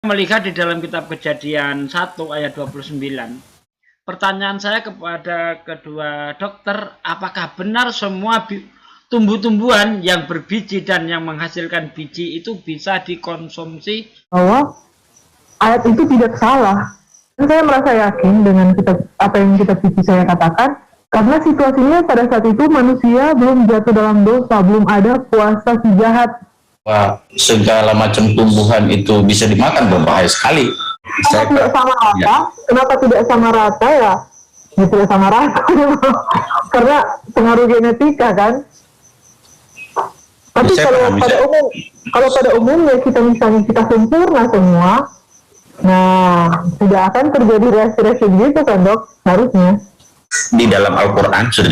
melihat di dalam kitab Kejadian 1 ayat 29. Pertanyaan saya kepada kedua dokter, apakah benar semua tumbuh-tumbuhan yang berbiji dan yang menghasilkan biji itu bisa dikonsumsi? Bahwa ayat itu tidak salah. Dan saya merasa yakin dengan apa yang kitab suci saya katakan, karena situasinya pada saat itu manusia belum jatuh dalam dosa, belum ada kuasa si jahat. Wah, segala macam tumbuhan itu bisa dimakan, berbahaya sekali. Kenapa tidak sama rata? Ya. Kenapa tidak sama rata ya? Ya tidak sama rata. Karena pengaruh genetika kan. Tapi kalau pada umumnya kita misalnya kita sempurna semua, nah tidak akan terjadi reaksi-reaksi gitu kan dok, harusnya. Di dalam Al-Quran sudah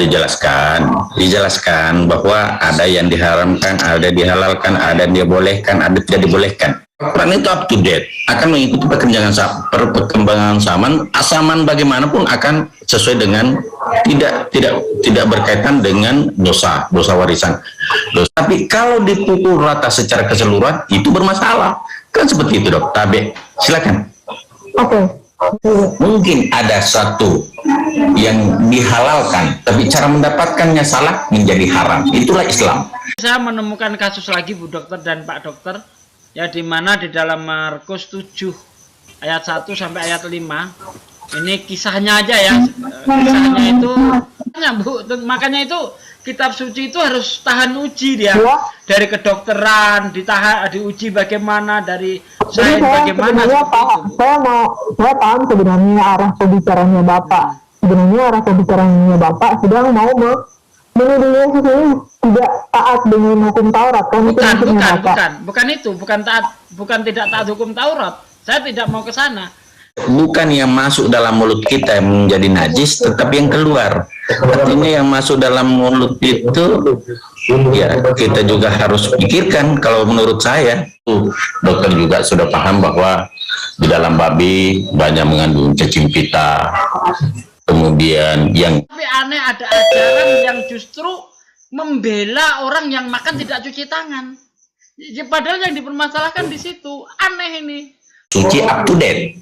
dijelaskan bahwa ada yang diharamkan, ada dihalalkan, ada yang dibolehkan, ada tidak dibolehkan. Al-Quran itu up to date, akan mengikuti perkembangan zaman bagaimanapun akan sesuai dengan tidak berkaitan dengan dosa warisan. Tapi kalau dipukul rata secara keseluruhan itu bermasalah. Kan seperti itu dok. Tabe, silakan. Oke. Mungkin ada satu yang dihalalkan, tapi cara mendapatkannya salah menjadi haram. Itulah Islam. Saya menemukan kasus lagi Bu Dokter dan Pak Dokter, ya di mana di dalam Markus 7 ayat 1 sampai ayat 5. Ini kisahnya aja ya. Kisahnya itu Bu, makanya itu kitab suci itu harus tahan uji dia. Dari kedokteran, diuji bagaimana, dari sains bagaimana. Saya paham sebenarnya arah pembicaranya Bapak. Sebenarnya arah pembicaranya Bapak sedang mau menuduhnya sesuatu tidak taat dengan hukum Taurat kan? Bukan tidak taat hukum Taurat. Saya tidak mau ke sana. Bukan yang masuk dalam mulut kita yang menjadi najis, tetapi yang keluar. Artinya yang masuk dalam mulut itu, ya kita juga harus pikirkan. Kalau menurut saya, dokter juga sudah paham bahwa di dalam babi banyak mengandung cacing pita. Kemudian yang... Tapi aneh, ada ajaran yang justru membela orang yang makan tidak cuci tangan. Padahal yang dipermasalahkan di situ. Aneh ini. Suci up to date.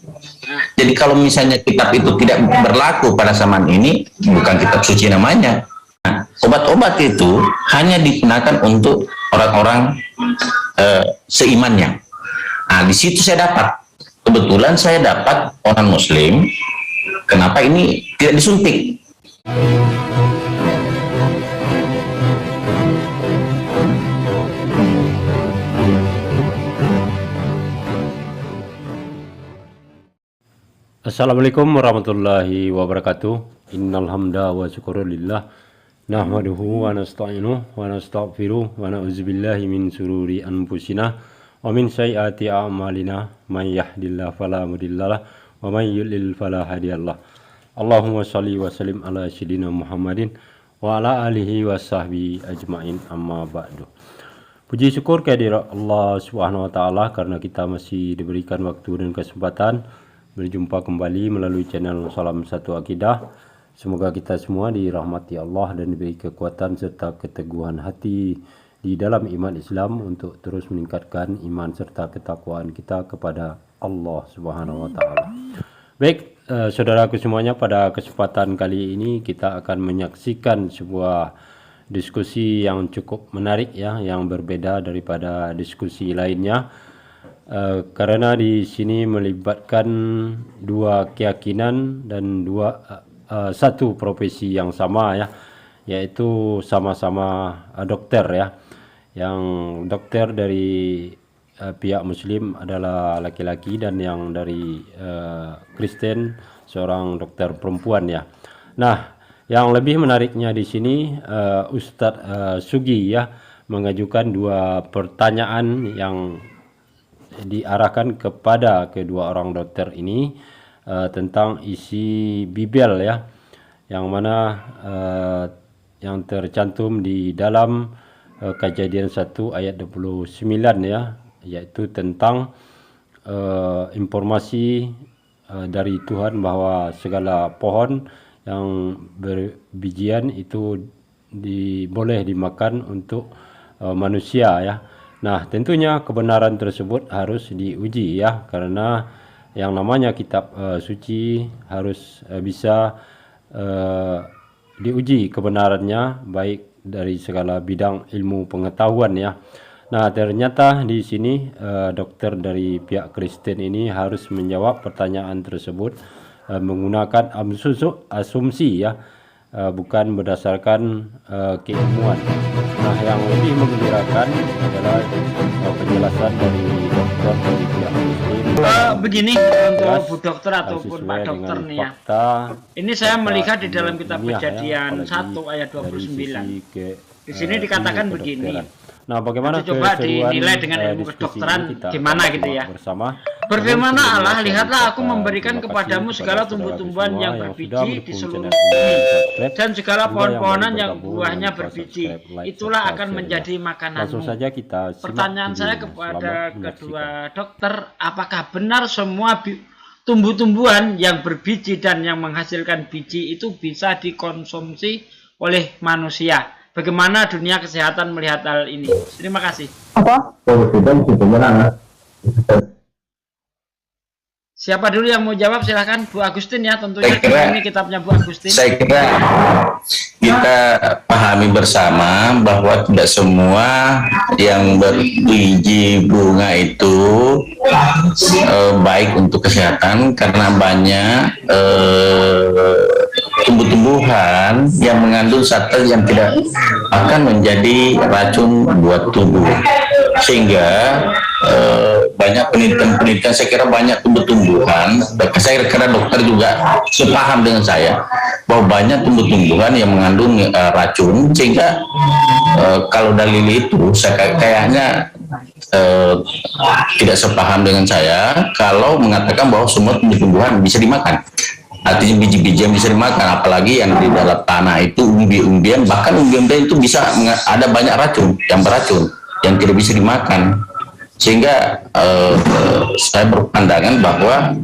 Jadi kalau misalnya kitab itu tidak berlaku pada zaman ini, bukan kitab suci namanya. Nah, obat-obat itu hanya digunakan untuk orang-orang seimannya. Nah, di situ kebetulan saya dapat orang Muslim. Kenapa ini tidak disuntik? Assalamualaikum warahmatullahi wabarakatuh. Innal hamda wa syukurillah nahmaduhu wa nasta'inuhu wa nastaghfiruh wa na'udzubillahi min sururi anfusina wa min sayyiati a'malina may yahdihillahu fala mudhillalah wa may yudlil fala hadiyalah. Allahumma shalli wa sallim ala sayyidina Muhammadin wa ala alihi wa sahbihi ajmain, amma ba'du. Puji syukur kehadirat Allah Subhanahu wa taala karena kita masih diberikan waktu dan kesempatan berjumpa kembali melalui channel Salam Satu Akidah. Semoga kita semua dirahmati Allah dan diberi kekuatan serta keteguhan hati di dalam iman Islam untuk terus meningkatkan iman serta ketakwaan kita kepada Allah Subhanahu wa taala. Baik, saudaraku semuanya, pada kesempatan kali ini kita akan menyaksikan sebuah diskusi yang cukup menarik ya, yang berbeda daripada diskusi lainnya. Karena di sini melibatkan dua keyakinan dan satu profesi yang sama ya, yaitu sama-sama dokter ya. Yang dokter dari pihak Muslim adalah laki-laki dan yang dari Kristen seorang dokter perempuan ya. Nah, yang lebih menariknya di sini Ustadz Sugi ya mengajukan dua pertanyaan yang diarahkan kepada kedua orang dokter ini tentang isi Bible ya, yang mana yang tercantum di dalam Kejadian 1 ayat 29 ya, yaitu tentang informasi dari Tuhan bahwa segala pohon yang berbijian itu boleh dimakan untuk manusia ya. Nah, tentunya kebenaran tersebut harus diuji ya, karena yang namanya kitab suci harus bisa diuji kebenarannya baik dari segala bidang ilmu pengetahuan ya. Nah, ternyata di sini dokter dari pihak Kristen ini harus menjawab pertanyaan tersebut menggunakan asumsi ya, bukan berdasarkan keilmuan. Nah, yang lebih menggembirakan adalah penjelasan dari dokter dari pihak Kristen. Begini untuk Bu Dokter ataupun Pak sesuai Dokter dengan nih ya. fakta. Ini saya fakta melihat di dalam kitab ilmiah ya, Kejadian apalagi 1 ayat dari 29. sisi Di sini dikatakan ilmu begini. kedokteran. Nah, bagaimana Nanti coba keseruan, dinilai dengan ilmu diskusi kedokteran ini kita gimana akan gitu ya. simak bersama. Berfirman Namun sebelumnya Allah, saya lihatlah aku ucapkan memberikan terima kepadamu kasih segala kepada tumbuh-tumbuhan saudara yang semua berbiji sudah di mendukung seluruh channel ini, bumi subscribe. dan segala Juga pohon-pohonan baru yang bergabung, buahnya jangan lupa berbiji. subscribe, like, Itulah serta akan share-nya. menjadi Langsung makananmu. saja kita simak Pertanyaan saya videonya. kepada Selamat kedua menyaksikan. dokter, apakah benar semua tumbuh-tumbuhan yang berbiji dan yang menghasilkan biji itu bisa dikonsumsi oleh manusia? Bagaimana dunia kesehatan melihat hal ini? Terima kasih. Apa? Siapa dulu yang mau jawab? Silahkan Bu Agustin ya, tentunya Saya kira- ini kitabnya Bu Agustin. Saya kira kita pahami bersama bahwa tidak semua yang berbiji bunga itu baik untuk kesehatan, karena banyak tumbuh-tumbuhan yang mengandung zat yang tidak akan menjadi racun buat tubuh, sehingga banyak penelitian-penelitian, saya kira banyak tumbuh-tumbuhan, saya kira dokter juga sepaham dengan saya bahwa banyak tumbuh-tumbuhan yang mengandung racun, sehingga kalau dalil itu saya kayaknya tidak sepaham dengan saya kalau mengatakan bahwa semua tumbuh-tumbuhan bisa dimakan. Artinya biji-biji yang bisa dimakan, apalagi yang di dalam tanah itu umbi-umbian, bahkan umbi-umbian itu bisa ada banyak racun yang beracun yang tidak bisa dimakan, sehingga saya berpandangan bahwa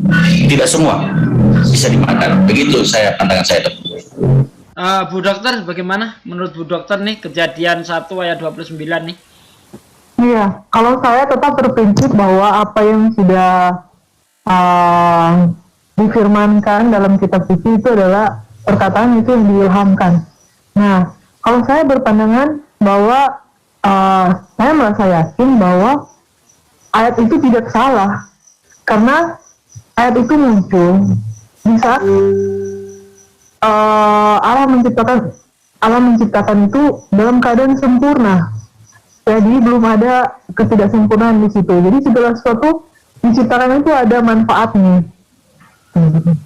tidak semua bisa dimakan. Begitu saya pandangan saya. Bu Dokter, bagaimana menurut Bu Dokter nih Kejadian 1 ayat 29 nih? Iya, kalau saya tetap berprinsip bahwa apa yang sudah difirmankan dalam kitab suci itu adalah perkataan itu yang diilhamkan. Nah, kalau saya berpandangan bahwa saya merasa yakin bahwa ayat itu tidak salah, karena ayat itu muncul di saat Allah menciptakan itu dalam keadaan sempurna. Jadi belum ada ketidaksempurnaan di situ. Jadi segala sesuatu diciptakan itu ada manfaatnya.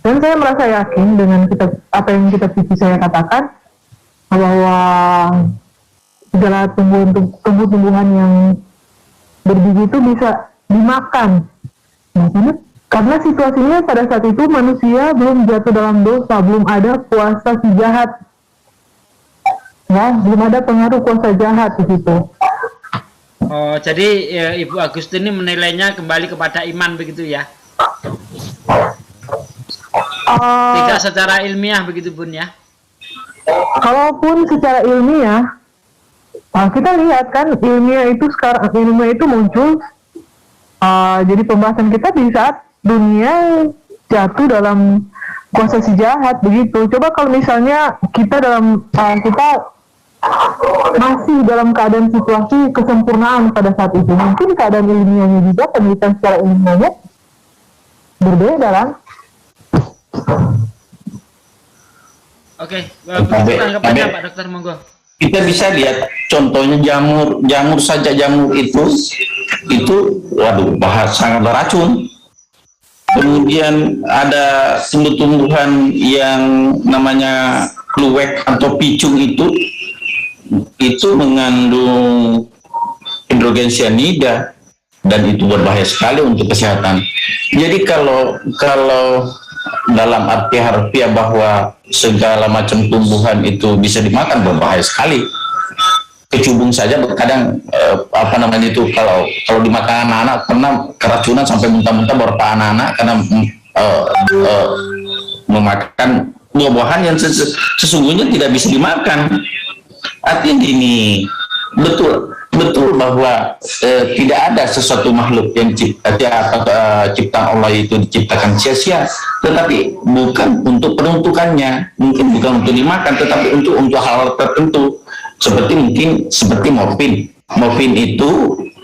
Dan saya merasa yakin dengan apa yang kitab suci saya katakan bahwa segala tumbuh-tumbuhan yang berbiji itu bisa dimakan. Karena situasinya pada saat itu manusia belum jatuh dalam dosa, belum ada kuasa si jahat, ya, belum ada pengaruh kuasa jahat di situ. Oh, jadi ya, Ibu Agustin ini menilainya kembali kepada iman begitu ya? Tidak secara ilmiah begitu Bun ya? Kalaupun secara ilmiah, kita lihat kan ilmiah itu muncul. Jadi pembahasan kita di saat dunia jatuh dalam kuasa si jahat begitu. Coba kalau misalnya kita masih dalam keadaan situasi kesempurnaan pada saat itu, mungkin keadaan ilmiahnya juga, penelitian secara ilmiahnya berbeda kan? Oke, begitu tanggapannya Pak Dokter, monggo. Kita bisa lihat contohnya jamur saja, jamur itu waduh sangat beracun. Kemudian ada tumbuh-tumbuhan yang namanya kluwek atau picung, itu mengandung hidrogen cyanida dan itu berbahaya sekali untuk kesehatan. Jadi kalau dalam arti harfiah bahwa segala macam tumbuhan itu bisa dimakan, berbahaya sekali. Kecubung saja kadang kalau dimakan anak-anak pernah keracunan sampai muntah-muntah beberapa anak-anak karena memakan buah-buahan yang sesungguhnya tidak bisa dimakan. Artinya gini, betul betul bahwa tidak ada sesuatu makhluk yang ciptaan Allah itu diciptakan sia-sia, tetapi bukan untuk peruntukannya, mungkin bukan untuk dimakan, tetapi untuk hal tertentu, seperti morfin itu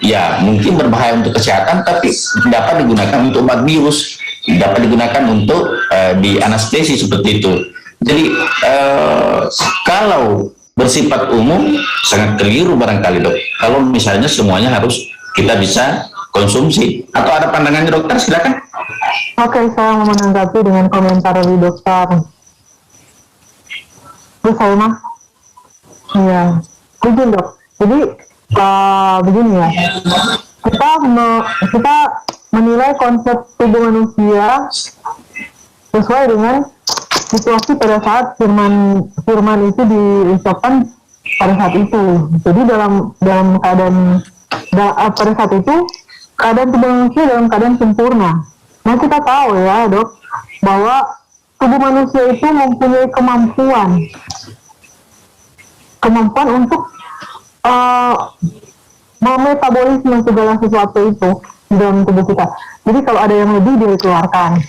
ya mungkin berbahaya untuk kesehatan, tapi dapat digunakan untuk obat bius, dapat digunakan untuk di anestesi seperti itu. Jadi kalau bersifat umum sangat keliru barangkali, Dok. Kalau misalnya semuanya harus kita bisa konsumsi, atau ada pandangannya dokter, silakan. Oke, saya mau menanggapi dengan komentar dari dokter. Terus saya mah, iya, begini dok. Jadi begini ya, kita menilai konsep tubuh manusia sesuai dengan situasi pada saat firman itu diucapkan pada saat itu. Jadi dalam keadaan pada saat itu keadaan tubuh manusia dalam keadaan sempurna. Nah kita tahu ya dok bahwa tubuh manusia itu mempunyai kemampuan untuk memetabolisme segala sesuatu itu di dalam tubuh kita. Jadi kalau ada yang lebih dia keluarkan.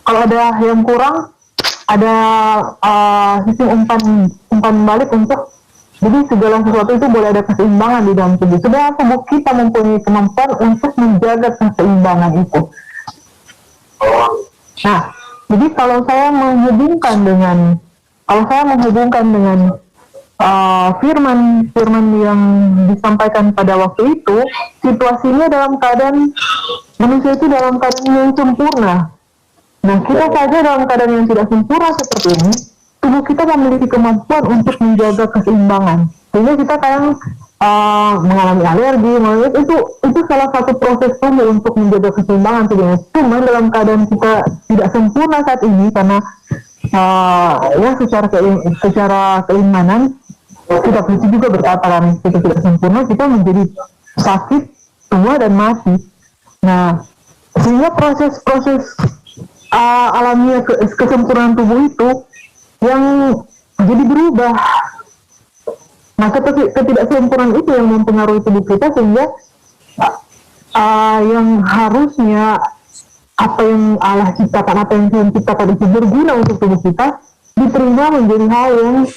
Kalau ada yang kurang, ada sistem umpan balik untuk, jadi segala sesuatu itu boleh ada keseimbangan di dalam tubuh. Sedangkan tubuh kita mempunyai kemampuan untuk menjaga keseimbangan itu. Nah, jadi kalau saya menghubungkan dengan firman yang disampaikan pada waktu itu, situasinya dalam keadaan manusia itu dalam keadaan yang sempurna. Nah, kita saja dalam keadaan yang tidak sempurna seperti ini, tubuh kita memiliki kemampuan untuk menjaga keseimbangan. Sehingga kita kadang mengalami alergi, itu salah satu proses tubuh untuk menjaga keseimbangan tubuhnya. Cuma dalam keadaan kita tidak sempurna saat ini, karena ya secara keimanan kita bisa juga berkata kan kita tidak sempurna, kita menjadi sakit, tua dan mati. Nah, sehingga proses alamiah kesempurnaan tubuh itu yang jadi berubah. Nah, ketidaksempurnaan itu yang mempengaruhi tubuh kita, sehingga yang harusnya apa yang Allah ciptakan, apa yang Tuhan ciptakan itu berguna untuk tubuh kita, diterima menjadi hal yang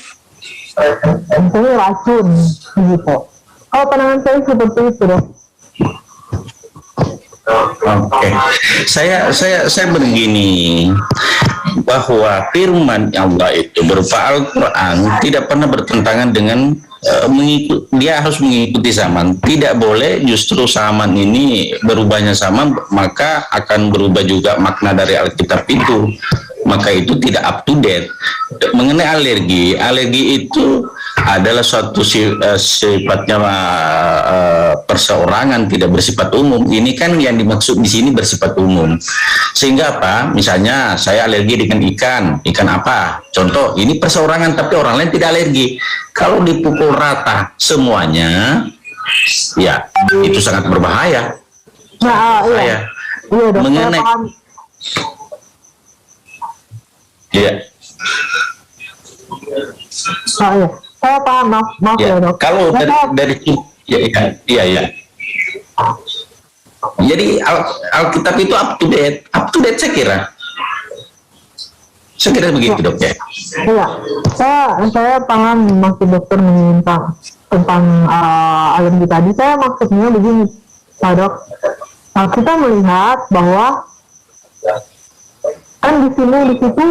misalnya racun gitu. Kalau pandangan saya seperti itu dong. Oke, saya begini, bahwa firman Allah itu berupa Al-Quran tidak pernah bertentangan dengan dia harus mengikuti zaman. Tidak boleh justru zaman ini berubahnya zaman, maka akan berubah juga makna dari Alkitab itu. Maka itu tidak up to date. Mengenai alergi itu adalah suatu sifatnya perseorangan, tidak bersifat umum. Ini kan yang dimaksud di sini bersifat umum. Sehingga apa? Misalnya saya alergi dengan ikan apa? Contoh, ini perseorangan tapi orang lain tidak alergi. Kalau dipukul rata semuanya, ya itu sangat berbahaya. Nah, iya. Iya, dok. Mengenai iya. Iya. Saya paham, maaf ya dok. Kalau dari iya. Jadi Alkitab itu up to date saya kira. Saya kira begitu dok ya. Iya, saya paham maksud dokter menginginkan tentang alergi tadi. Saya maksudnya begini, Pak Dok. Kita melihat bahwa kan di situ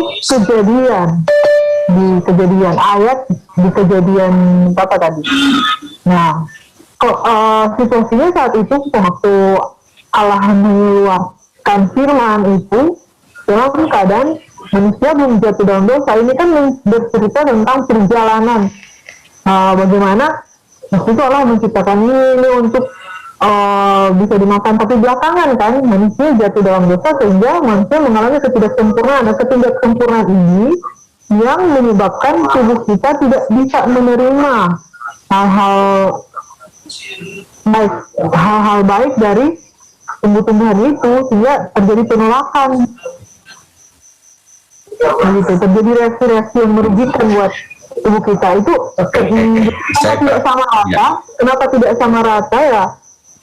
kejadian ayat di kejadian apa tadi. Nah, situasinya saat itu waktu Allah mengeluarkan firman itu dalam keadaan manusia belum jatuh dalam dosa. Ini kan bercerita tentang perjalanan bagaimana waktu itu Allah menciptakan ini untuk bisa dimakan, tapi belakangan kan manusia jatuh dalam dosa sehingga manusia mengalami ketidaksempurnaan. Nah, ketidaksempurnaan ini yang menyebabkan tubuh kita tidak bisa menerima hal-hal baik dari tumbuh-tumbuhan itu, sehingga terjadi penolakan. Gitu, terjadi reaksi-reaksi yang merugikan buat tubuh kita itu Saya tidak sama rata. ya. Kenapa tidak sama rata ya?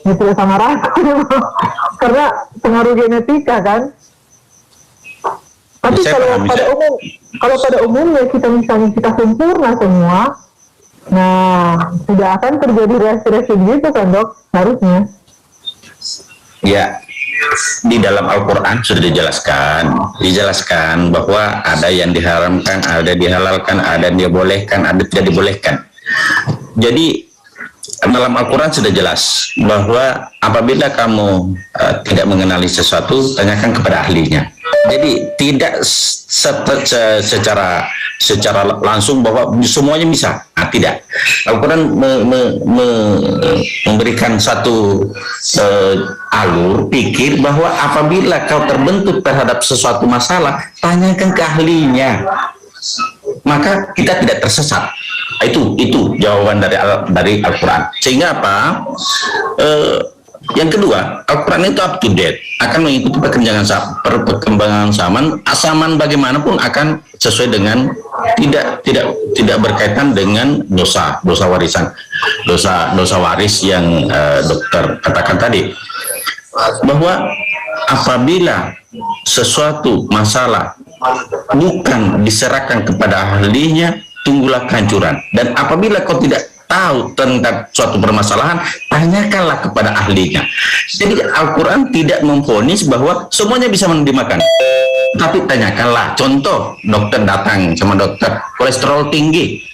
Ya tidak sama rata karena pengaruh genetika kan. Tapi Saya kalau paham, kalau pada umumnya kita misalnya kita sempurna semua, nah tidak akan terjadi reaksi-reaksi gitu kan dok, harusnya. Ya, di dalam Al-Quran sudah dijelaskan bahwa ada yang diharamkan, ada dihalalkan, ada yang dibolehkan, ada tidak dibolehkan. Jadi dalam Al-Quran sudah jelas bahwa apabila kamu tidak mengenali sesuatu, tanyakan kepada ahlinya. Jadi tidak secara langsung bahwa semuanya bisa. Nah, tidak. Al-Quran memberikan satu alur pikir bahwa apabila kau terbentuk terhadap sesuatu masalah, tanyakan ke ahlinya, maka kita tidak tersesat. Itu jawaban dari Al-Quran. Sehingga apa? Yang kedua, Al-Quran itu up to date, akan mengikuti perkembangan zaman bagaimanapun akan sesuai dengan tidak berkaitan dengan dosa warisan, dosa waris yang dokter katakan tadi, bahwa apabila sesuatu masalah bukan diserahkan kepada ahlinya, tunggulah kehancuran. Dan apabila kau tidak tahu tentang suatu permasalahan, tanyakanlah kepada ahlinya. Jadi Al-Quran tidak memvonis bahwa semuanya bisa dimakan, tapi tanyakanlah. Contoh, dokter datang sama dokter, kolesterol tinggi,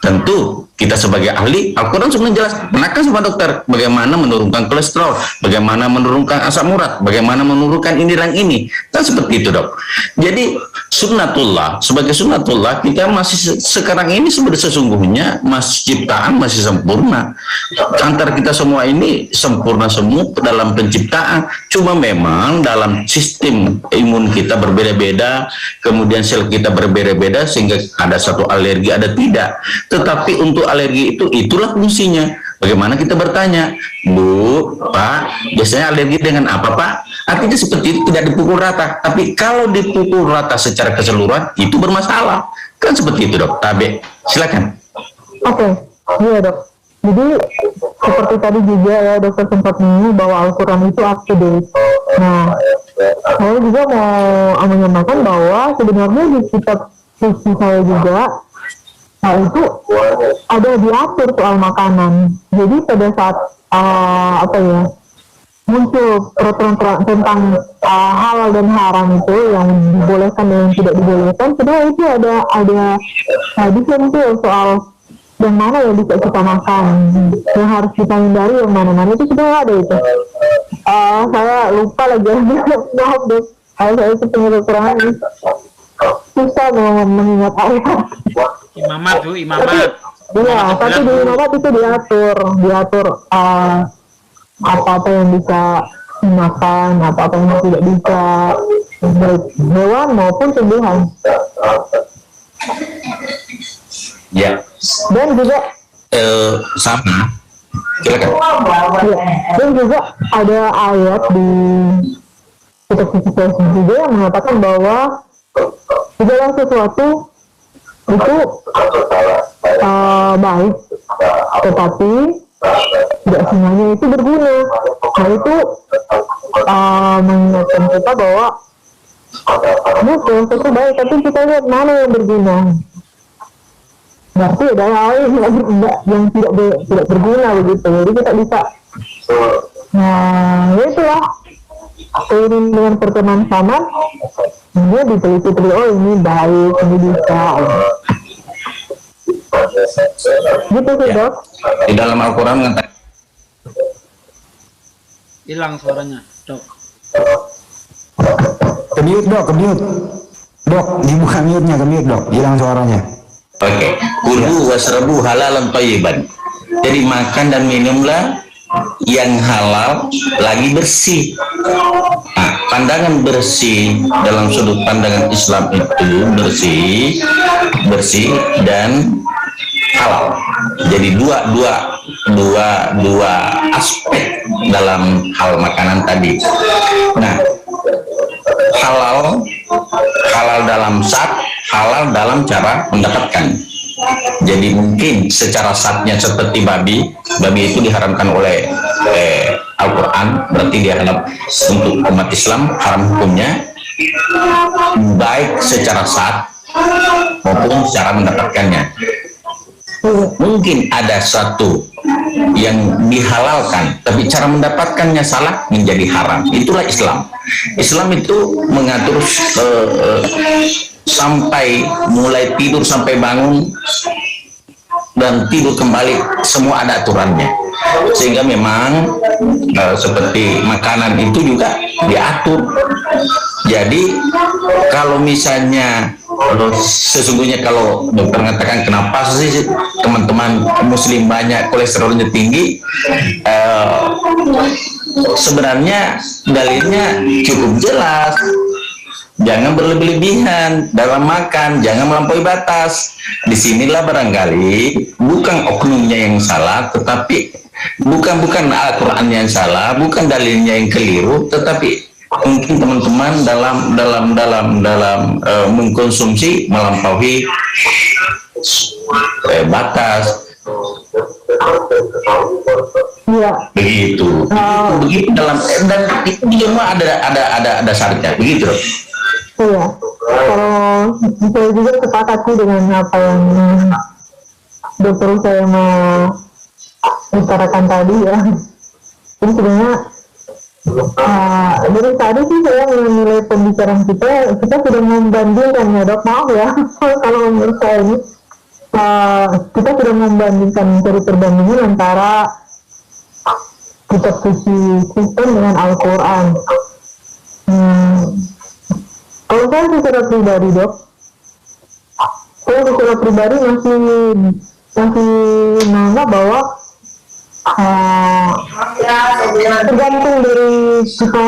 tentu kita sebagai ahli Al-Quran sudah jelas, tanyakan sama dokter bagaimana menurunkan kolesterol, bagaimana menurunkan asam urat, bagaimana menurunkan ini dan ini, kan seperti itu dok. Jadi sebagai sunnatullah kita masih sekarang ini sesungguhnya masih ciptaan masih sempurna. Antara kita semua ini sempurna semua dalam penciptaan, cuma memang dalam sistem imun kita berbeda-beda, kemudian sel kita berbeda-beda sehingga ada satu alergi, ada tidak. Tetapi untuk alergi itulah fungsinya. Bagaimana kita bertanya, Bu, Pak, biasanya alergi dengan apa, Pak? Artinya seperti itu, tidak dipukul rata. Tapi kalau dipukul rata secara keseluruhan, itu bermasalah. Kan seperti itu, dok. Tabe, silakan. Oke, iya dok. Jadi seperti tadi juga ya dokter sempat menyinggung bahwa Al-Quran itu up to date. Nah, saya juga mau menyampaikan bahwa sebenarnya di kitab suci saya juga, nah itu ada diatur soal makanan. Jadi pada saat muncul peraturan tentang halal dan haram itu yang dibolehkan dan yang tidak dibolehkan, sebenarnya itu ada hadisnya tuh soal yang mana yang bisa kita makan, yang harus kita hindari yang mana itu sebenarnya ada itu. Saya lupa lagi, maaf deh, saya itu punya kekurangan ini. Susah mengingat ayat. Imamat Bu, imamat. Iya, tapi di imamat itu diatur apa-apa yang bisa dimakan, apa-apa yang tidak bisa, baik hewan maupun tumbuhan. Ya. Dan juga Sama. Silakan. ya, dan juga ada ayat di kitab suci juga yang mengatakan bahwa segala sesuatu itu baik, tetapi tidak semuanya itu berguna. Nah itu mengingatkan kita bahwa segala sesuatu baik, tapi kita lihat mana yang berguna. Berarti ada hal yang tidak berguna begitu. Jadi kita bisa, nah itulah seiring dengan perkembangan zaman, dia diteliti-teliti, oh ini baik, ini bisa. Gitu sih dok. Di dalam Al-Quran mengatakan Hilang suaranya, Dok. Ke-mute dok, ke-mute. Dok, dibuka mute-nya, ke-mute dok, hilang suaranya. Oke, kulu wasrabu halalan thayyiban. Jadi makan dan minumlah yang halal lagi bersih. Nah, pandangan bersih dalam sudut pandangan Islam itu bersih dan halal. Jadi dua aspek dalam hal makanan tadi. Nah, halal dalam zat, halal dalam cara mendapatkan. Jadi mungkin secara satnya seperti babi itu diharamkan oleh Al-Quran, berarti dia haram untuk umat Islam, haram hukumnya, baik secara sat maupun secara mendapatkannya. Mungkin ada satu yang dihalalkan, tapi cara mendapatkannya salah, menjadi haram. Itulah Islam. Islam itu mengatur sampai mulai tidur sampai bangun dan tidur kembali, semua ada aturannya. Sehingga memang seperti makanan itu juga diatur. Jadi kalau misalnya sesungguhnya kalau dokter mengatakan kenapa sih teman-teman muslim banyak kolesterolnya tinggi, sebenarnya dalilnya cukup jelas. Jangan berlebihan dalam makan, jangan melampaui batas. Disinilah barangkali bukan oknumnya yang salah, tetapi bukan Al-Quran yang salah, bukan dalilnya yang keliru, tetapi mungkin teman-teman dalam mengkonsumsi melampaui batas. Iya. Begitu dalam dan itu semua ada dasarnya, begitu. Iya, kalau saya juga sepakat sih dengan apa yang dokter saya mau utarakan tadi ya. Jadi sebenarnya dari tadi sih saya menilai pembicaraan kita sudah membandingkan ya dok, maaf ya kalau menurut saya ini kita sudah membandingkan, mencari perbandingan antara kitab suci Kristen dengan Al-Quran. Kalau saya secara pribadi dok, saya secara pribadi masih menganggap bahwa tergantung dari kita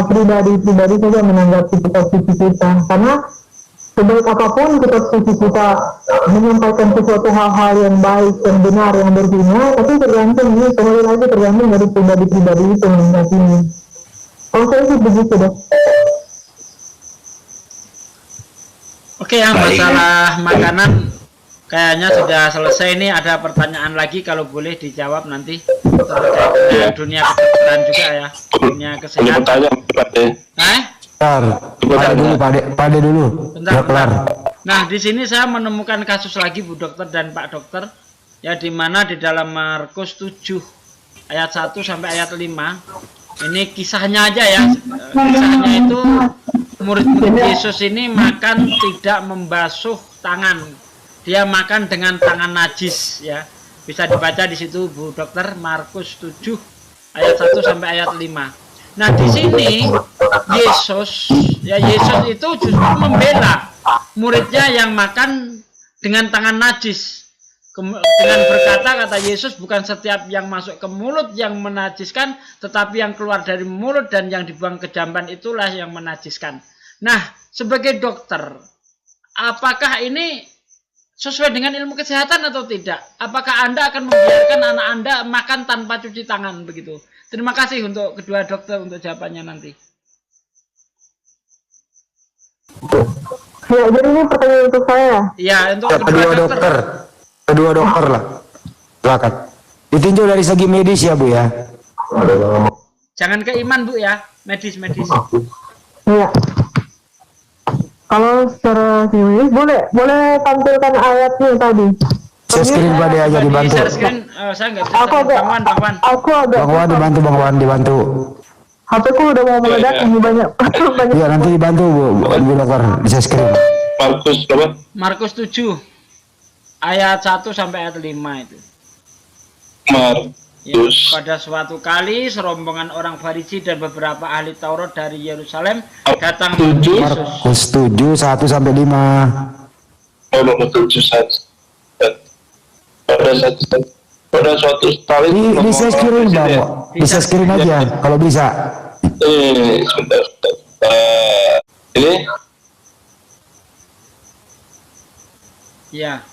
pribadi saja menanggapi kitab suci kita, karena sebaik apapun kitab suci kita menyampaikan sesuatu hal-hal yang baik, yang benar, yang berguna, tapi tergantung ini kembali lagi tergantung dari pribadi itu menanggapinya. Kalau saya sih begitu dok. Oke ya, masalah makanan kayaknya sudah selesai. Ini ada pertanyaan lagi, kalau boleh dijawab nanti terkait dengan dunia kedokteran juga ya, dunia kesehatan. Pade dulu. Bentar. Nah, di sini saya menemukan kasus lagi Bu Dokter dan Pak Dokter, ya, di mana di dalam Markus 7 ayat 1 sampai ayat 5. Ini kisahnya aja ya. Kisahnya itu murid-murid Yesus ini makan tidak membasuh tangan. Dia makan dengan tangan najis ya. Bisa dibaca di situ Bu Dokter, Markus 7 ayat 1 sampai ayat 5. Nah, di sini Yesus itu justru membela muridnya yang makan dengan tangan najis. Dengan berkata, kata Yesus, bukan setiap yang masuk ke mulut yang menajiskan, tetapi yang keluar dari mulut dan yang dibuang ke jamban itulah yang menajiskan. Nah, sebagai dokter, apakah ini sesuai dengan ilmu kesehatan atau tidak? Apakah Anda akan membiarkan anak Anda makan tanpa cuci tangan begitu? Terima kasih untuk kedua dokter untuk jawabannya nanti. Ya, jadi ini pertanyaan untuk saya. Ya, untuk kedua dokter lah. Silakan. Ditinjau dari segi medis ya Bu ya. Jangan ke iman Bu ya, medis. Iya. Kalau secara medis boleh tampilkan ayatnya tadi. Saya screen pada aja dibantu. Saya nggak bisa. Bang Wan dibantu. HP ku udah mau meledak, ini banyak. Iya, nanti dibantu Bu Dokter, bisa screen. Markus 7 ayat 1 sampai ayat 5 itu. Ya, pada suatu kali serombongan orang Farisi dan beberapa ahli Taurat dari Yerusalem datang ke Yesus. Markus 7 1 sampai 5. Pada suatu kali bisa screen Bang, bisa screen aja kalau bisa. Sebentar. Ini Ya.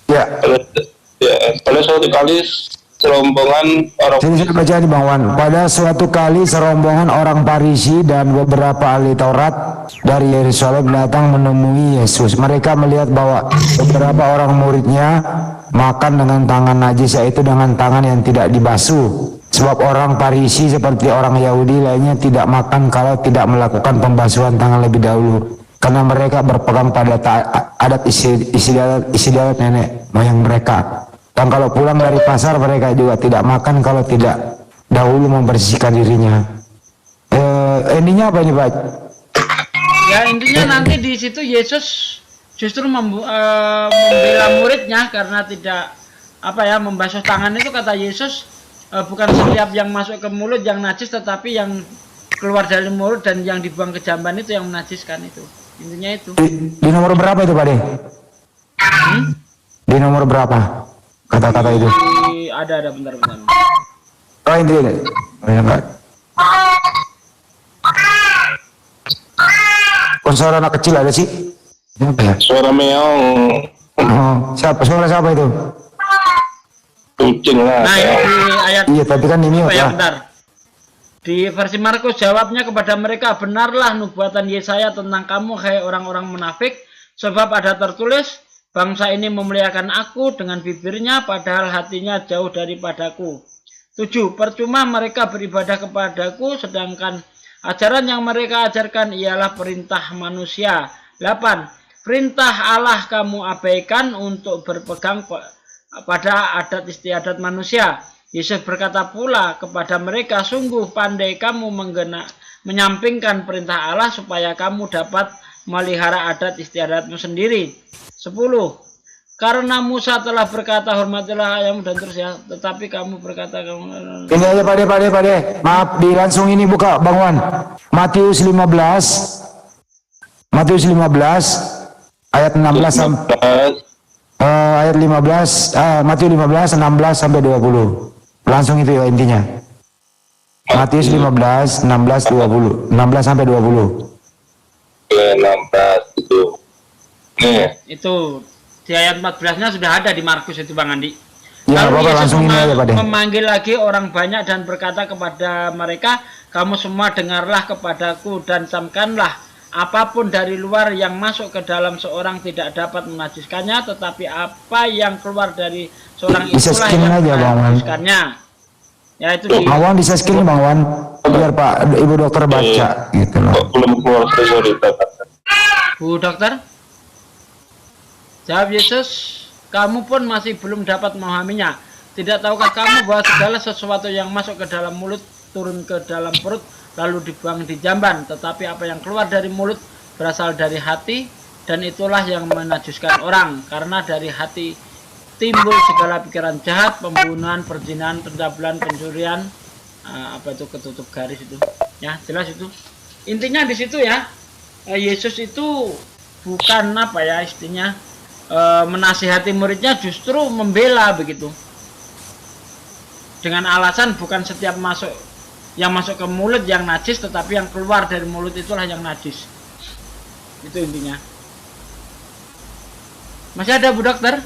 Ya. Pada suatu kali serombongan orang Jadi saya baca di Bang Wan. Pada suatu kali serombongan orang Farisi dan beberapa ahli Taurat dari Yerusalem datang menemui Yesus. Mereka melihat bahwa beberapa orang muridnya makan dengan tangan najis, yaitu dengan tangan yang tidak dibasuh. Sebab orang Farisi seperti orang Yahudi lainnya tidak makan kalau tidak melakukan pembasuhan tangan lebih dahulu, karena mereka berpegang pada adat istiadat nenek moyang mereka. Dan kalau pulang dari pasar mereka juga tidak makan kalau tidak dahulu membersihkan dirinya. Endingnya apa ini Pak? Ya intinya nanti di situ Yesus justru membela muridnya karena tidak membasuh tangan. Itu kata Yesus, bukan setiap yang masuk ke mulut yang najis, tetapi yang keluar dari mulut dan yang dibuang ke jamban itu yang menajiskan. Itu intinya itu. Di nomor berapa itu Pak De? Di nomor berapa kata-kata itu? Ada bentar. Oh ini dia. Oh, ya, Pak. Suara anak kecil ada sih? Apa ya? suara meong Oh, suara siapa itu? kucing lah. Nah ini di ayat Iya, tapi kan ini apa ya, ya. bentar. Di versi Markus jawabnya kepada mereka, benarlah nubuatan Yesaya tentang kamu, hai orang-orang munafik, sebab ada tertulis, bangsa ini memuliakan aku dengan bibirnya, padahal hatinya jauh daripadaku. 7. Percuma mereka beribadah kepadaku, sedangkan ajaran yang mereka ajarkan ialah perintah manusia. 8. Perintah Allah kamu abaikan untuk berpegang pada adat istiadat manusia. Yesus berkata pula kepada mereka, sungguh pandai kamu menyampingkan perintah Allah supaya kamu dapat melihara adat istiadatmu sendiri. 10. Karena Musa telah berkata hormatilah ayahmu dan terus ya, tetapi kamu berkata kamu. Ini aja Pak De. Maaf, langsung ini buka Bang Wan. Matius 15 ayat 16 sampai ayat 15, Matius 15 16 sampai 20. Langsung itu ya intinya. Matius 15 16 20. 16 sampai 20. 16 itu. Nih, Itu di ayat 14-nya sudah ada di Markus itu Bang Andi. Ya, Lalu Bapak Yesus langsung ini aja Pak De. memanggil lagi orang banyak dan berkata kepada mereka, kamu semua dengarlah kepadaku dan camkanlah, apapun dari luar yang masuk ke dalam seorang tidak dapat menajiskannya, tetapi apa yang keluar dari seorang Bisa itulah screen yang aja, Bang Wan. menajiskannya. Ya itu di Bang Wan bisa screen Bang Wan, biar Pak Ibu dokter baca gitu loh. kok belum keluar, sorry. Bu dokter. Jawab Yesus, kamu pun masih belum dapat memahaminya. Tidak tahukah kamu bahwa segala sesuatu yang masuk ke dalam mulut turun ke dalam perut lalu dibuang di jamban, tetapi apa yang keluar dari mulut berasal dari hati, dan itulah yang menajiskan orang, karena dari hati timbul segala pikiran jahat, pembunuhan, perzinahan, pencabulan, pencurian, apa itu ketutup garis itu, ya jelas itu. Intinya di situ ya, Yesus itu bukan apa ya istilahnya menasihati muridnya, justru membela begitu, dengan alasan bukan setiap yang masuk ke mulut yang najis, tetapi yang keluar dari mulut itulah yang najis. Itu intinya. Masih ada Bu Dokter?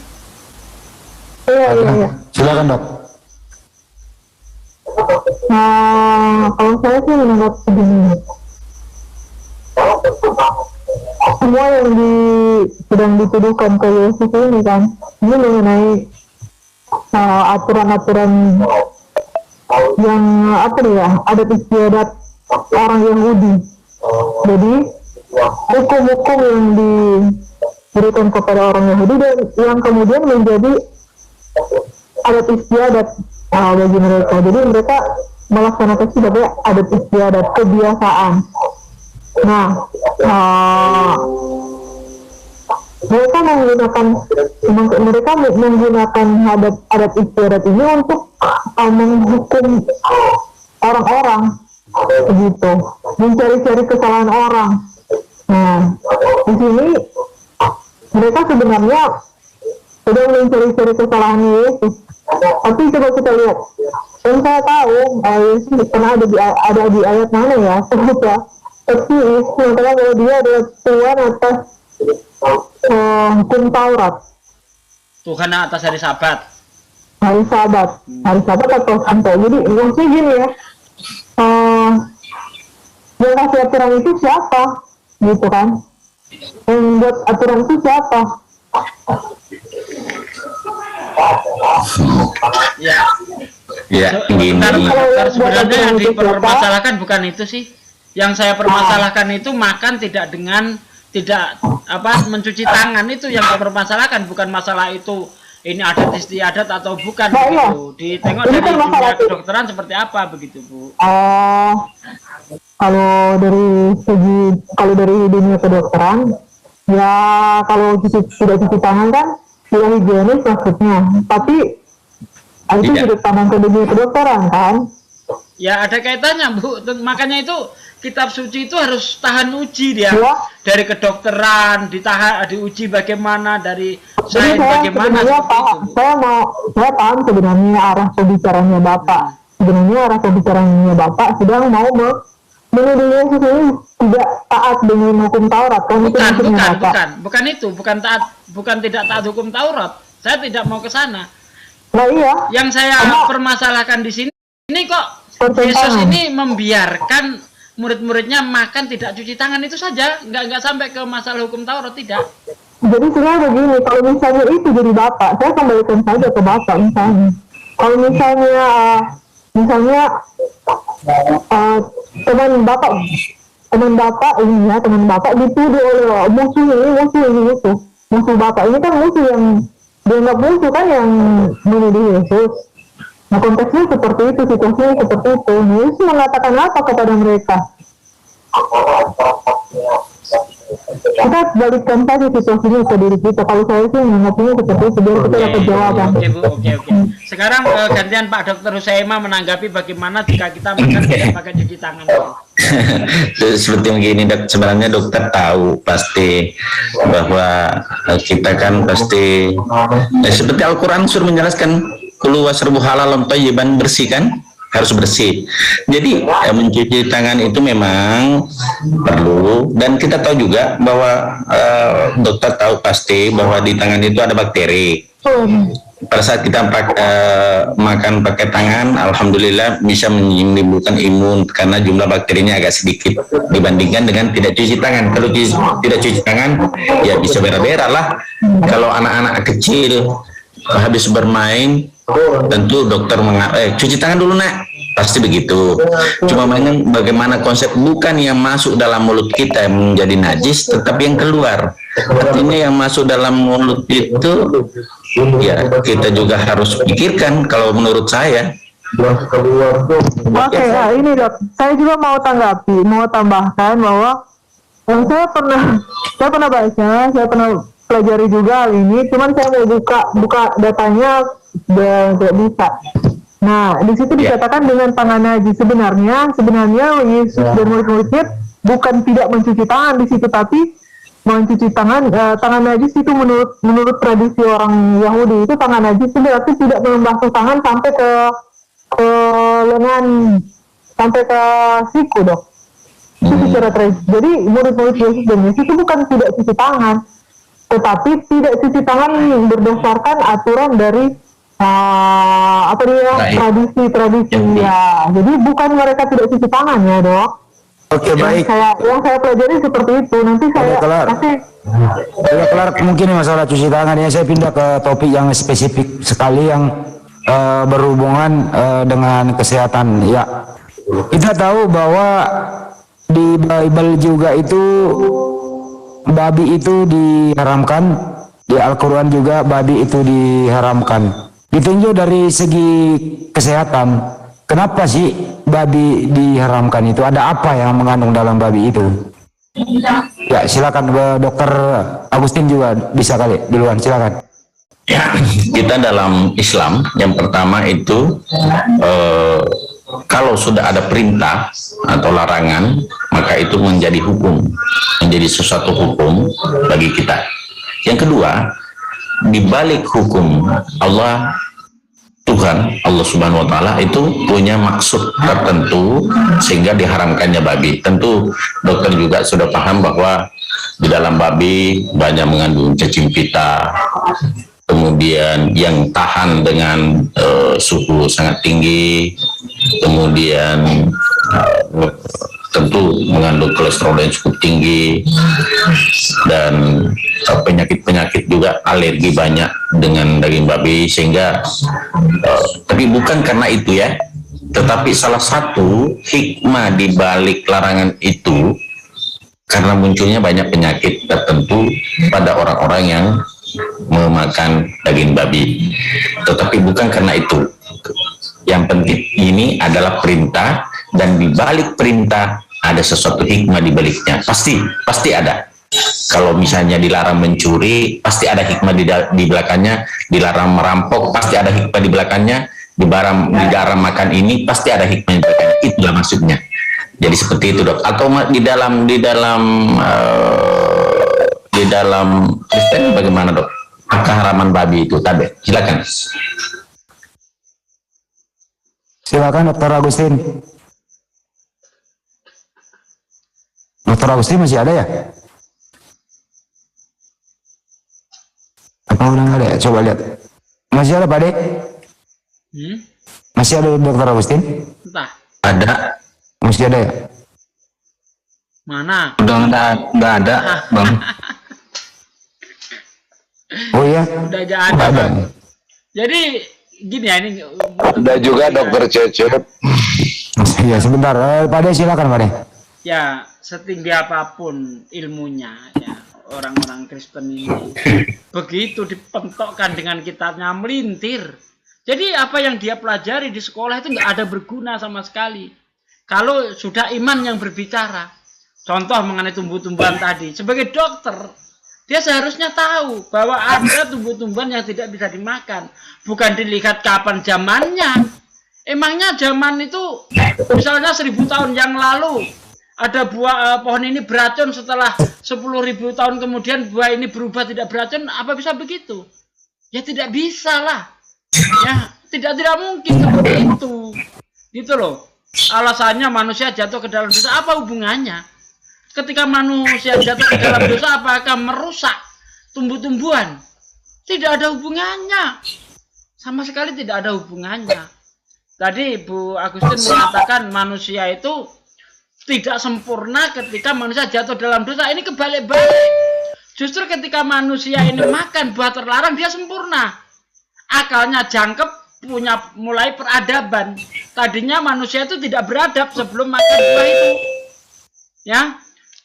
Iya. Silakan Dok. Nah, kalau saya sih menganggap begini. Semua yang sedang dituduhkan ke Yesus ini kan, ini mengenai aturan-aturan yang adat istiadat orang Yahudi. Jadi hukum-hukum yang diberikan kepada orang Yahudi dan yang kemudian menjadi adat istiadat bagi mereka. Jadi mereka melaksanakan sebagai adat istiadat, kebiasaan. Nah, mereka menggunakan adat istiadat ini untuk menghukum orang-orang, begitu, mencari-cari kesalahan orang. Nah, di sini mereka sebenarnya sudah mencari-cari kesalahan Yesus. Tapi coba kita lihat, yang saya tahu Yesus pernah ada di ayat mana ya? Tapi mengatakan bahwa dia adalah Tuhan atas hukum Taurat. Tuhan atas hari Sabat. hari Sabat atau Sabtu. Jadi maksudnya gini ya, yang kasih aturan itu siapa, gitu kan? Yang buat aturan itu siapa? Ya, gini. Dokter, sebenarnya yang dipermasalahkan bukan itu sih. Yang saya permasalahkan itu makan tidak mencuci tangan, itu yang saya permasalahkan, bukan masalah itu ini adat istiadat atau bukan, Nah, iya. begitu. Ditengok Ini dari kan masalah dunia itu. kedokteran seperti apa begitu, Bu. Kalau dari dunia kedokteran, ya kalau tidak cuci tangan kan tidak higienis maksudnya. Tapi itu Tidak. sudut pandang ke dunia kedokteran kan. Ya ada kaitannya, Bu. Makanya itu kitab suci itu harus tahan uji dia. Ya. Dari kedokteran, diuji bagaimana, dari Jadi sains saya bagaimana, sebenarnya seperti itu, Bu. saya paham sebenarnya arah pembicaranya Bapak. Sebenarnya arah pembicaranya Bapak sedang mau menuduh Yesus ini tidak taat dengan hukum Taurat. Kan itu maksudnya Bapak. Bukan itu, bukan tidak taat hukum Taurat. Saya tidak mau ke sana. Nah iya, Yang saya permasalahkan di sini, ini kok Yesus ini membiarkan murid-muridnya makan tidak cuci tangan itu saja, nggak sampai ke masalah hukum Taurat, tidak. jadi sebenarnya begini, kalau misalnya itu jadi Bapak, saya kembalikan saja ke Bapak misalnya. Kalau misalnya teman Bapak dituduh oleh musuh Bapak ini kan musuh yang dianggap musuh kan, yang menuduh Yesus. Nah konteksnya seperti itu, situasinya seperti itu. Yesus mengatakan apa kepada mereka? Kita balikkan saja situasinya ke diri kita. Kalau saya sih menganggapnya seperti itu, biar kita dapat jawaban. Oke, Bu, oke. Sekarang gantian Pak Dokter Husaima menanggapi bagaimana jika kita makan tidak pakai cuci tangan. Seperti begini, sebenarnya dokter tahu pasti bahwa kita kan pasti seperti Al-Quran sudah menjelaskan kulu wasrubu halalam thayyiban, bersih kan, harus bersih. Jadi mencuci tangan itu memang perlu, dan kita tahu juga bahwa dokter tahu pasti bahwa di tangan itu ada bakteri. Pada saat kita makan pakai tangan, alhamdulillah bisa menimbulkan imun karena jumlah bakterinya agak sedikit dibandingkan dengan tidak cuci tangan. Kalau tidak cuci tangan, ya bisa berak-berak lah. Kalau anak-anak kecil habis bermain, tentu dokter cuci tangan dulu nak, pasti begitu. Cuma memang bagaimana konsep, bukan yang masuk dalam mulut kita yang menjadi najis, tetapi yang keluar. Artinya yang masuk dalam mulut itu, ya kita juga harus pikirkan. Kalau menurut saya. Oke, ya, ini Dok, saya juga mau tambahkan bahwa saya pernah baca, saya pernah pelajari juga hal ini, cuman saya mau buka datanya nggak bisa. Nah, di situ dikatakan dengan tangan najis. Sebenarnya Yesus dan murid-muridnya bukan tidak mencuci tangan di situ, tapi mencuci tangan najis itu menurut tradisi orang Yahudi itu tangan najis itu berarti tidak membasuh tangan sampai ke lengan, sampai ke siku, Dok. Itu secara tradisi. Jadi murid-murid Yesus dan Yesus itu bukan tidak cuci tangan, tetapi tidak cuci tangan berdasarkan aturan dari tradisi ya. Jadi bukan mereka tidak cuci tangan ya, Dok. Oke, baik. Yang saya pelajari seperti itu. Nanti saya Sudah kelar mungkin masalah cuci tangan ya. Saya pindah ke topik yang spesifik sekali yang berhubungan dengan kesehatan. Ya, kita tahu bahwa di Bible juga itu babi itu diharamkan, di Al-Quran juga babi itu diharamkan. Ditinjau dari segi kesehatan, kenapa sih babi diharamkan itu? Ada apa yang mengandung dalam babi itu? Ya, silakan Dokter Agustin juga bisa kali duluan, silakan. Ya, kita dalam Islam yang pertama itu kalau sudah ada perintah atau larangan, maka itu menjadi hukum, menjadi sesuatu hukum bagi kita. Yang kedua, di balik hukum Allah, Tuhan Allah Subhanahu wa Ta'ala itu punya maksud tertentu sehingga diharamkannya babi. Tentu dokter juga sudah paham bahwa di dalam babi banyak mengandung cacing pita, kemudian yang tahan dengan suhu sangat tinggi, kemudian tentu mengandung kolesterol yang cukup tinggi, dan penyakit-penyakit juga, alergi banyak dengan daging babi, sehingga tapi bukan karena itu ya, tetapi salah satu hikmah di balik larangan itu karena munculnya banyak penyakit tertentu pada orang-orang yang memakan daging babi, tetapi bukan karena itu. Yang penting ini adalah perintah, dan di balik perintah ada sesuatu hikmah di baliknya. Pasti ada. Kalau misalnya dilarang mencuri, pasti ada hikmah di belakangnya. Dilarang merampok, pasti ada hikmah di belakangnya. Dilarang makan ini, pasti ada hikmah di belakangnya. Itulah maksudnya. Jadi seperti itu, Dok. Atau di dalam Kristen bagaimana, Dok? Keharaman babi itu tadi. Silakan. Silakan Dr. Agustin. Dr. Agustin masih ada ya? Apa udah nggak ada ya? Coba lihat. Masih ada Pak De? Masih ada Dr. Agustin? Entah. Ada. Masih ada ya? Mana? Udah nggak ada, Bang. Oh iya? Udah aja ada, Nggak ada. Bang. Jadi gini ya, ini Ada juga dokter Cecep. Ya sebentar, Pak De silakan Pak De. ya setinggi apapun ilmunya ya, orang-orang Kristen ini begitu dipentokkan dengan kitabnya melintir. Jadi apa yang dia pelajari di sekolah itu nggak ada berguna sama sekali. Kalau sudah iman yang berbicara, contoh mengenai tumbuh-tumbuhan tadi, sebagai dokter dia seharusnya tahu bahwa ada tumbuh-tumbuhan yang tidak bisa dimakan, bukan dilihat kapan zamannya. Emangnya zaman itu misalnya 1000 tahun yang lalu ada buah pohon ini beracun, setelah 10.000 tahun kemudian buah ini berubah tidak beracun, apa bisa begitu? Ya tidak bisa lah. Ya, tidak mungkin seperti itu. Gitu loh. Alasannya manusia jatuh ke dalam dosa, apa hubungannya? Ketika manusia jatuh ke dalam dosa, apakah merusak tumbuh-tumbuhan? Tidak ada hubungannya. Sama sekali tidak ada hubungannya. Tadi Bu Agustin mengatakan manusia itu tidak sempurna ketika manusia jatuh dalam dosa. Ini kebalik-balik. Justru ketika manusia ini makan buah terlarang, dia sempurna. Akalnya jangkep, punya mulai peradaban. Tadinya manusia itu tidak beradab sebelum makan buah itu. Ya,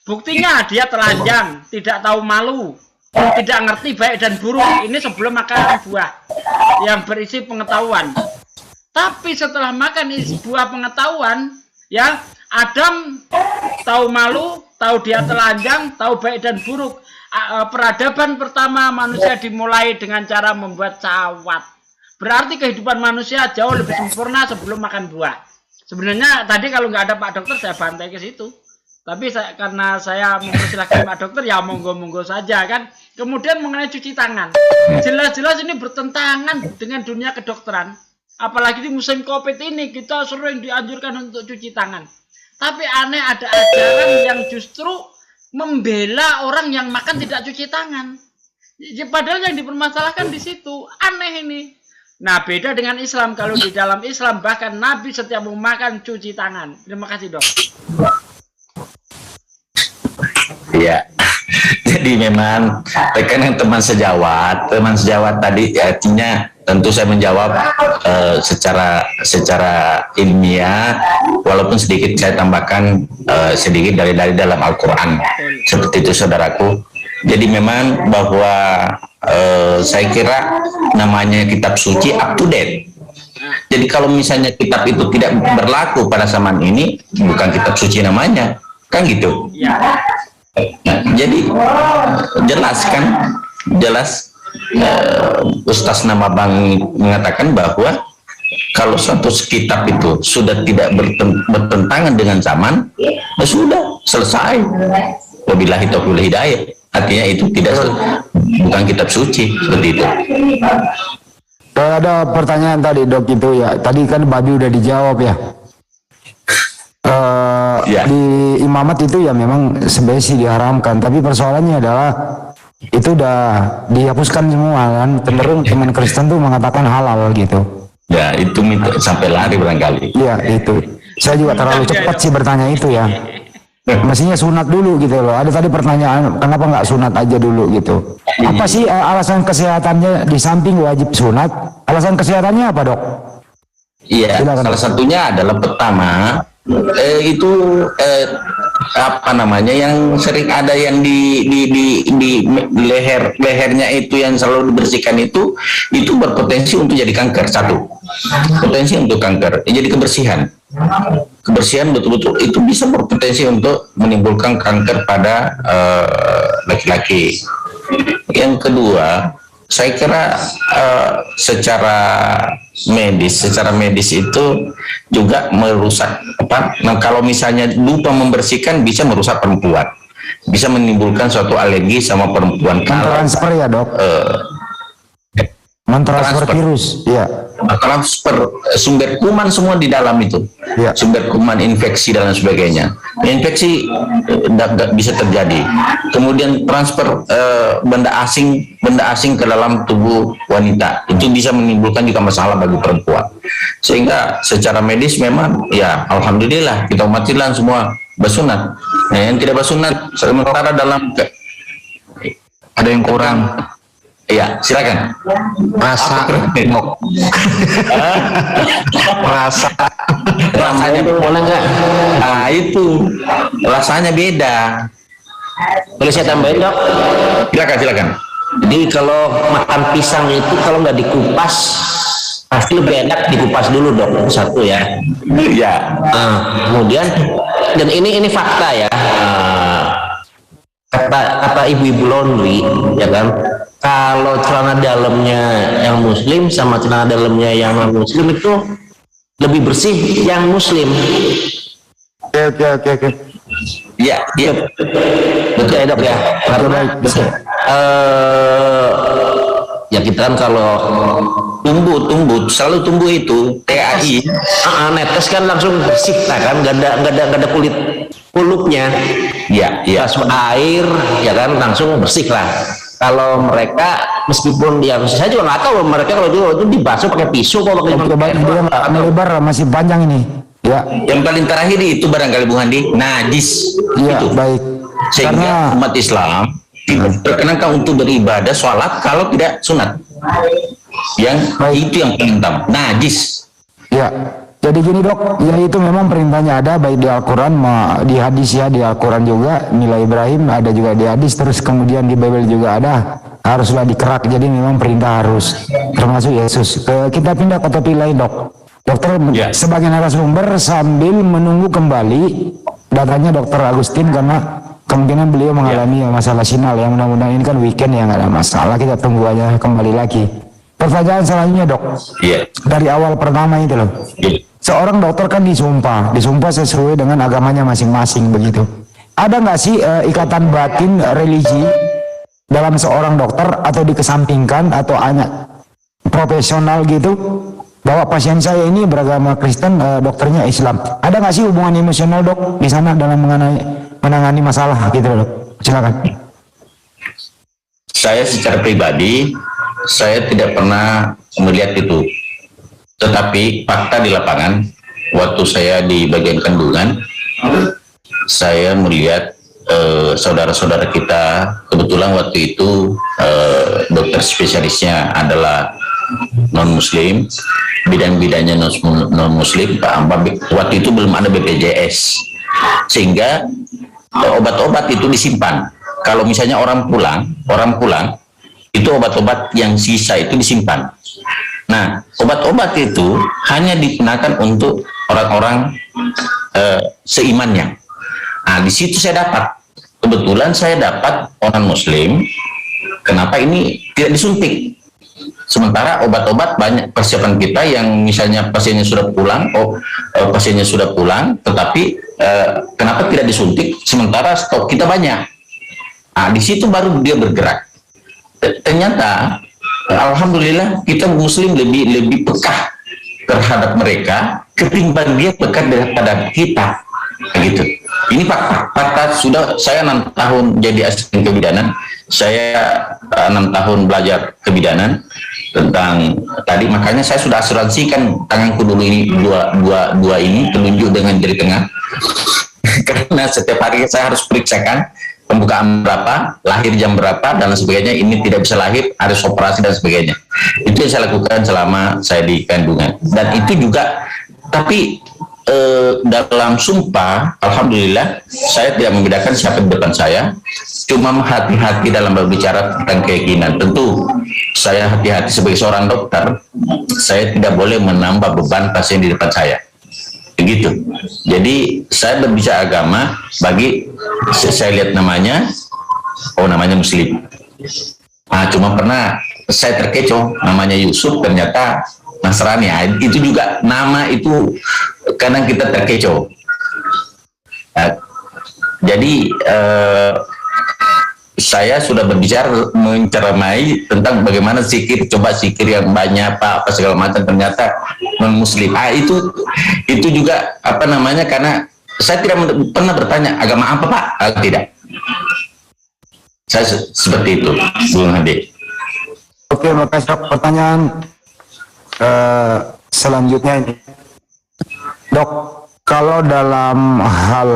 buktinya dia telanjang, tidak tahu malu, tidak ngerti baik dan buruk. Ini sebelum makan buah yang berisi pengetahuan. Tapi setelah makan buah pengetahuan, ya, Adam tahu malu, tahu dia telanjang, tahu baik dan buruk. Peradaban pertama manusia dimulai dengan cara membuat cawat. Berarti kehidupan manusia jauh lebih sempurna sebelum makan buah. Sebenarnya tadi kalau nggak ada Pak Dokter saya bantai ke situ. Tapi karena saya mempersilahkan Pak Dokter, ya monggo-monggo saja kan. Kemudian mengenai cuci tangan, jelas-jelas ini bertentangan dengan dunia kedokteran. Apalagi di musim COVID ini kita sering dianjurkan untuk cuci tangan. Tapi aneh, ada ajaran yang justru membela orang yang makan tidak cuci tangan. Padahal yang dipermasalahkan di situ. Aneh ini. Nah, beda dengan Islam. Kalau di dalam Islam bahkan Nabi setiap mau makan cuci tangan. Terima kasih, Dok. Iya. Jadi memang tekanan teman sejawat tadi artinya tentu saya menjawab secara ilmiah, walaupun sedikit saya tambahkan sedikit dari dalam Al-Quran seperti itu saudaraku. Jadi memang bahwa saya kira namanya kitab suci up to date. Jadi kalau misalnya kitab itu tidak berlaku pada zaman ini, bukan kitab suci namanya, kan gitu. Nah, jadi jelas Ustaz nama Bang mengatakan bahwa kalau suatu kitab itu sudah tidak bertentangan dengan zaman, ya sudah selesai. Wabillahi taufiq wal hidayah. Artinya itu bukan kitab suci seperti itu. Ada pertanyaan tadi Dok itu ya. Tadi kan babi udah dijawab ya. Ya. Di imamat itu ya memang sebenarnya sih diharamkan, tapi persoalannya adalah itu udah dihapuskan semua kan, cenderung teman Kristen tuh mengatakan halal gitu. Ya itu minta sampai lari barangkali. Iya itu. Saya juga terlalu cepat sih bertanya itu ya. Mestinya sunat dulu gitu loh. Ada tadi pertanyaan kenapa nggak sunat aja dulu gitu. Apa sih alasan kesehatannya di samping wajib sunat? Alasan kesehatannya apa dok? Iya, Silakan. salah satunya adalah pertama apa namanya yang sering ada yang di lehernya itu yang selalu dibersihkan itu berpotensi untuk jadi kanker. Satu, potensi untuk kanker. Jadi kebersihan betul-betul itu bisa berpotensi untuk menimbulkan kanker pada laki-laki. Yang kedua, saya kira secara medis itu juga merusak apa? Nah, kalau misalnya lupa membersihkan bisa merusak perempuan, bisa menimbulkan suatu alergi sama perempuan. Mentransfer ya dok? Mentransfer virus, ya. Transfer sumber kuman semua di dalam itu, Ya. sumber kuman, infeksi dan lain sebagainya. Infeksi bisa terjadi. Kemudian transfer benda asing ke dalam tubuh wanita itu bisa menimbulkan juga masalah bagi perempuan. Sehingga secara medis memang ya alhamdulillah kita umat Islam semua bersunat. Nah, yang tidak bersunat sementara dalam Ada yang kurang. Iya, silakan. Rasa. Rasanya Boleh nggak? Nah, itu rasanya beda. Boleh saya tambahin dok? Silakan. Jadi kalau makan pisang itu kalau nggak dikupas pasti lebih enak dikupas dulu dok, satu ya. Iya. Kemudian dan ini fakta ya. Kata ibu-ibu laundry ya kan, kalau celana dalamnya yang muslim sama celana dalamnya yang non muslim itu lebih bersih yang muslim. Oke. Iya. Betul ya dok ya, karena betul. Ya kita kan kalau Tumbuh selalu tumbuh itu TAI. netes kan langsung bersih lah kan, nggak ada kulit kulupnya. Iya. Langsung air ya kan langsung bersih lah. Kalau mereka meskipun dia, saya juga nggak tahu mereka kalau itu dibasuh pakai tisu kok pakai Coba dia nggak melebar, masih panjang ini. Ya. Yang paling terakhir itu barangkali Bung Handi, najis. Iya, Itu. baik. Sehingga umat Islam tidak perkenankan untuk beribadah sholat kalau tidak sunat. Itu yang paling utama, najis. Ya, jadi gini dok, ya itu memang perintahnya ada baik di Al-Quran, di hadis ya, di Al-Quran juga, nilai Ibrahim ada juga di hadis, terus kemudian di Bible juga ada, haruslah dikerak, jadi memang perintah harus, termasuk Yesus. Kita pindah ke topik lain dok. Dokter sebagai narasumber sambil menunggu kembali datanya dokter Agustin karena kemungkinan beliau mengalami masalah sinal ya, mudah-mudahan ini kan weekend ya nggak ada masalah, kita tunggu aja kembali lagi. Pertanyaan selanjutnya dok, dari awal pertama itu loh, seorang dokter kan disumpah sesuai dengan agamanya masing-masing begitu. Ada nggak sih ikatan batin religi dalam seorang dokter atau dikesampingkan atau hanya profesional gitu? Bahwa pasien saya ini beragama Kristen, dokternya Islam. Ada nggak sih hubungan emosional dok di sana dalam menangani masalah gitu dok? Silakan. Saya secara pribadi saya tidak pernah melihat itu, tetapi fakta di lapangan waktu saya di bagian kandungan saya melihat saudara-saudara kita, kebetulan waktu itu dokter spesialisnya adalah non muslim, bidang-bidangnya non muslim. Waktu itu belum ada BPJS, sehingga obat-obat itu disimpan. Kalau misalnya orang pulang itu obat-obat yang sisa itu disimpan. Nah, obat-obat itu hanya digunakan untuk orang-orang seimannya. Nah, di situ kebetulan saya dapat orang muslim. Kenapa ini tidak disuntik? Sementara obat-obat banyak persiapan kita yang misalnya pasiennya sudah pulang, tetapi kenapa tidak disuntik? Sementara stok kita banyak. Nah, di situ baru dia bergerak. Ternyata alhamdulillah kita muslim lebih peka terhadap mereka ketimbang dia peka terhadap kita. Begitu. Ini fakta sudah saya 6 tahun jadi asisten kebidanan, saya 6 tahun belajar kebidanan tentang tadi, makanya saya sudah asuransikan tanganku dulu ini dua ini telunjuk dengan jari tengah karena setiap hari saya harus periksakan pembukaan berapa, lahir jam berapa dan sebagainya, ini tidak bisa lahir, harus operasi dan sebagainya. Itu yang saya lakukan selama saya di kandungan. Dan itu juga, tapi dalam sumpah, alhamdulillah saya tidak membedakan siapa di depan saya, cuma hati-hati dalam berbicara tentang keyakinan. Tentu saya hati-hati sebagai seorang dokter, saya tidak boleh menambah beban pasien di depan saya. Begitu. Jadi saya berbicara agama, bagi saya lihat namanya, oh namanya Muslim. Cuma pernah saya terkecoh, namanya Yusuf, ternyata Nasrani. Itu juga nama itu kadang kita terkecoh. Jadi saya sudah berbicara menceramai tentang bagaimana zikir, coba zikir yang banyak apa segala macam, ternyata non Muslim. Itu juga apa namanya, karena saya tidak pernah bertanya agama apa Pak, tidak. Saya seperti itu, Bung Hadi. Oke, makasih Dok. Pertanyaan selanjutnya ini, Dok, kalau dalam hal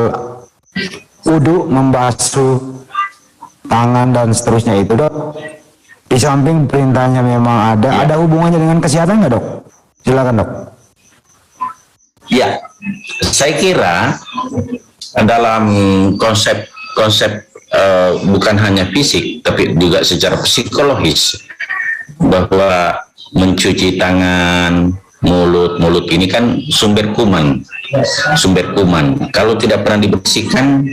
wudu, membasuh tangan dan seterusnya itu, Dok, di samping perintahnya memang ada hubungannya dengan kesehatan nggak, Dok? Silakan, Dok. Ya, saya kira dalam konsep bukan hanya fisik tapi juga secara psikologis, bahwa mencuci tangan, mulut ini kan sumber kuman. Kalau tidak pernah dibersihkan,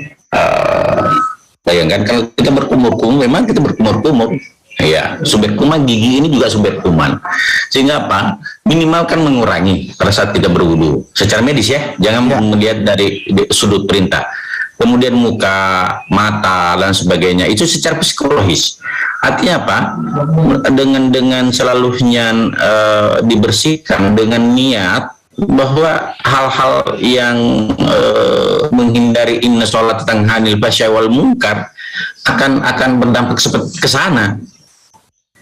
bayangkan kalau kita berkumur-kumur, memang kita berkumur-kumur. Ya, sumber kuman gigi ini juga sumber kuman. Sehingga apa? Minimal kan mengurangi pada saat tidak berwudu. Secara medis ya, jangan melihat dari sudut perintah. Kemudian muka, mata dan sebagainya itu secara psikologis. Artinya apa? Dengan selalunya dibersihkan dengan niat bahwa hal-hal yang menghindari inna sholat tanhanil fasya wal munkar akan berdampak seperti ke sana.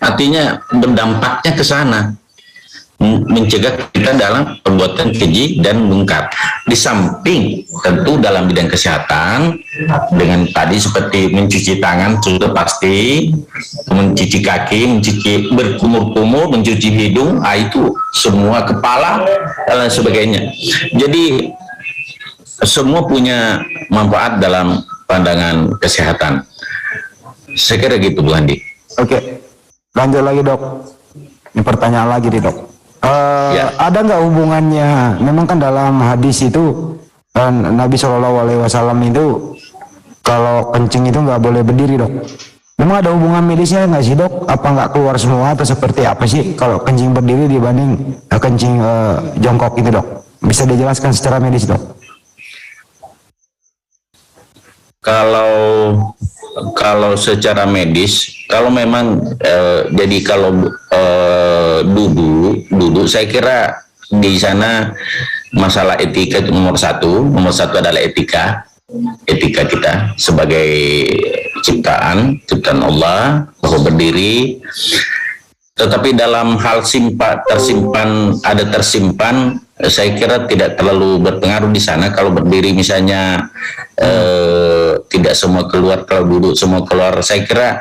Artinya berdampaknya ke sana, mencegah kita dalam perbuatan keji dan mungkar. Di samping tentu dalam bidang kesehatan dengan tadi seperti mencuci tangan sudah pasti, mencuci kaki, mencuci berkumur-kumur, mencuci hidung, itu semua, kepala dan lain sebagainya. Jadi semua punya manfaat dalam pandangan kesehatan. Saya kira gitu, Bu Andi. Oke, lanjut lagi, Dok. Ini pertanyaan lagi nih, Dok. Ada nggak hubungannya? Memang kan dalam hadis itu Nabi SAW itu kalau kencing itu nggak boleh berdiri, Dok. Memang ada hubungan medisnya nggak sih, Dok? Apa nggak keluar semua atau seperti apa sih kalau kencing berdiri dibanding kencing jongkok itu, Dok? Bisa dijelaskan secara medis, Dok? Kalau secara medis, kalau memang jadi kalau duduk, saya kira di sana masalah etika itu nomor satu adalah etika kita sebagai ciptaan Allah, bahwa berdiri. Tetapi dalam hal tersimpan, saya kira tidak terlalu berpengaruh di sana. Kalau berdiri misalnya tidak semua keluar, kalau duduk semua keluar, saya kira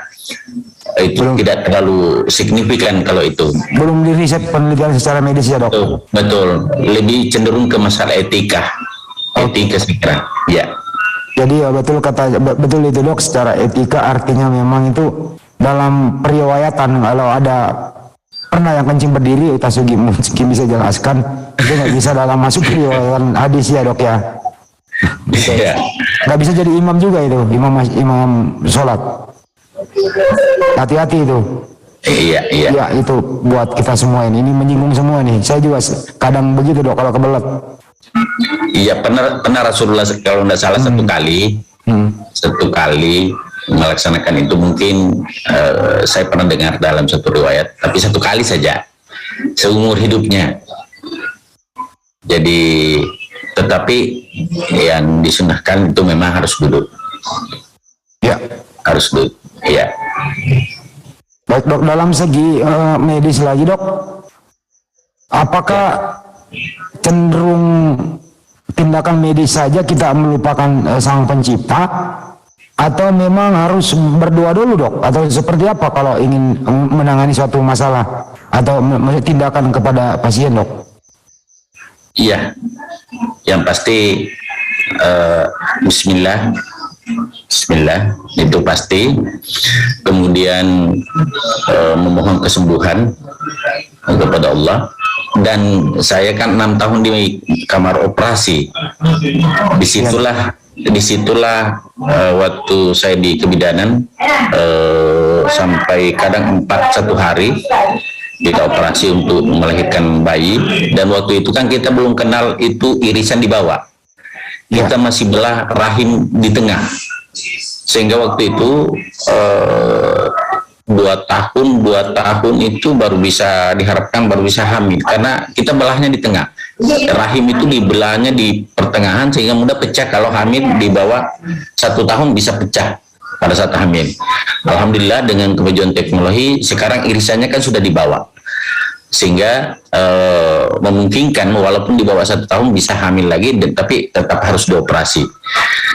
itu tidak terlalu signifikan kalau itu. Belum diriset penelitian secara medis ya, Dok? Betul. Lebih cenderung ke masalah etika saya kira. Ya. Jadi ya betul itu, Dok, secara etika artinya memang itu dalam periwayatan kalau ada pernah yang kencing berdiri, Utasugi mungkin bisa jelaskan, itu nggak bisa dalam masuk periwayatan hadis ya, Dok ya. Iya. Nggak bisa jadi imam juga itu, imam sholat. Hati-hati itu. Iya. Ya itu buat kita semua ini menyinggung semua nih. Saya juga kadang begitu, Dok, kalau kebelet. Iya, pernah Rasulullah kalau tidak salah satu kali melaksanakan itu, mungkin saya pernah dengar dalam satu riwayat, tapi satu kali saja seumur hidupnya. Jadi tetapi yang disunahkan itu memang harus duduk. Ya. Harus duduk. Ya. Baik dok, dalam segi medis lagi dok, apakah cenderung tindakan medis saja kita melupakan sang pencipta, atau memang harus berdoa dulu dok, atau seperti apa kalau ingin menangani suatu masalah atau tindakan kepada pasien dok? Iya, yang pasti Bismillah itu pasti, kemudian memohon kesembuhan kepada Allah. Dan saya kan 6 tahun di kamar operasi, disitulah waktu saya di kebidanan sampai kadang 1 hari kita operasi untuk melahirkan bayi, dan waktu itu kan kita belum kenal itu irisan di bawah, kita masih belah rahim di tengah, sehingga waktu itu 2 tahun itu baru bisa diharapkan baru bisa hamil, karena kita belahnya di tengah. Rahim itu dibelahnya di pertengahan sehingga mudah pecah. Kalau hamil di bawah 1 tahun bisa pecah pada saat hamil. Alhamdulillah dengan kemajuan teknologi sekarang irisannya kan sudah di bawah, sehingga memungkinkan walaupun di bawah 1 tahun bisa hamil lagi, tapi tetap harus dioperasi.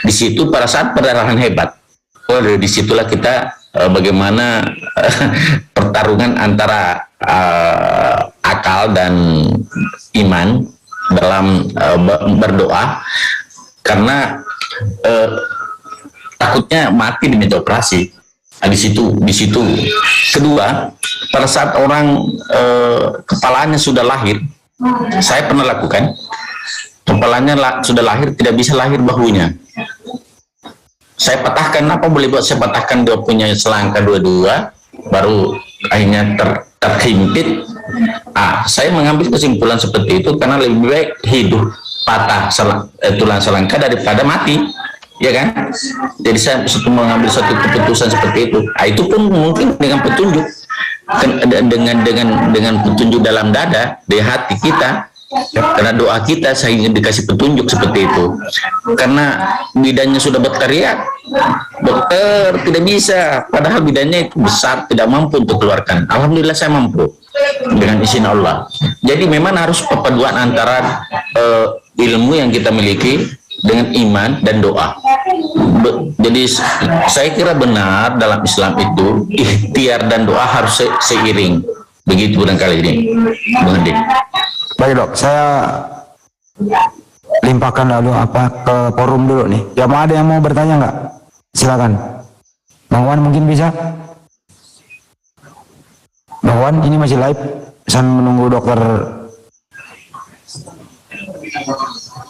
Di situ pada saat perdarahan hebat, disitulah kita bagaimana pertarungan antara akal dan iman dalam berdoa, karena takutnya mati di meja operasi. Nah, di situ. Kedua, pada saat orang kepalanya sudah lahir, saya pernah lakukan, kepalanya sudah lahir, tidak bisa lahir bahunya. Saya patahkan, apa boleh buat saya patahkan dia punya selangka dua-dua, baru akhirnya terhimpit. Saya mengambil kesimpulan seperti itu karena lebih baik hidup patah tulang selangka daripada mati, ya kan? Jadi saya mengambil satu keputusan seperti itu. Itu pun mungkin dengan petunjuk, dengan petunjuk dalam dada, di hati kita. Karena doa kita saya ingin dikasih petunjuk seperti itu. Karena bidannya sudah berteriak, dokter tidak bisa, padahal bidannya itu besar, tidak mampu untuk keluarkan. Alhamdulillah saya mampu dengan izin Allah. Jadi memang harus perpaduan antara ilmu yang kita miliki dengan iman dan doa. Jadi saya kira benar dalam Islam itu ikhtiar dan doa harus seiring. Begitu barangkali ini, Bang Andi. Baik dok, saya limpahkan lalu ke forum dulu nih. Ya, mau ada yang mau bertanya nggak? Silakan. Bang Wan mungkin bisa. Bang Wan ini masih live, sambil menunggu dokter.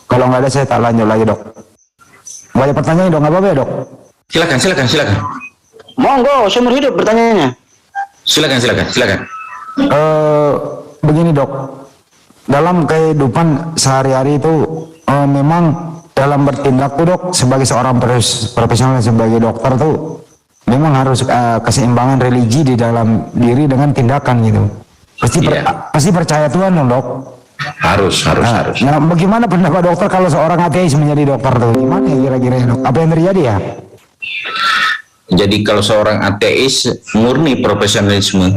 Kalau nggak ada saya tak lanjut lagi dok. Banyak pertanyaan dok, nggak apa-apa ya dok? Silakan. Monggo, seumur hidup pertanyaannya. Silakan. Begini dok. Dalam kehidupan sehari-hari itu memang dalam bertindak tuh dok sebagai seorang profesional, sebagai dokter tuh memang harus keseimbangan religi di dalam diri dengan tindakan gitu. Pasti percaya Tuhan dong dok. Harus. Nah, bagaimana pendapat dokter kalau seorang ateis menjadi dokter tuh? Gimana ya kira-kira dok? Apa yang terjadi ya? Jadi kalau seorang ateis murni profesionalisme.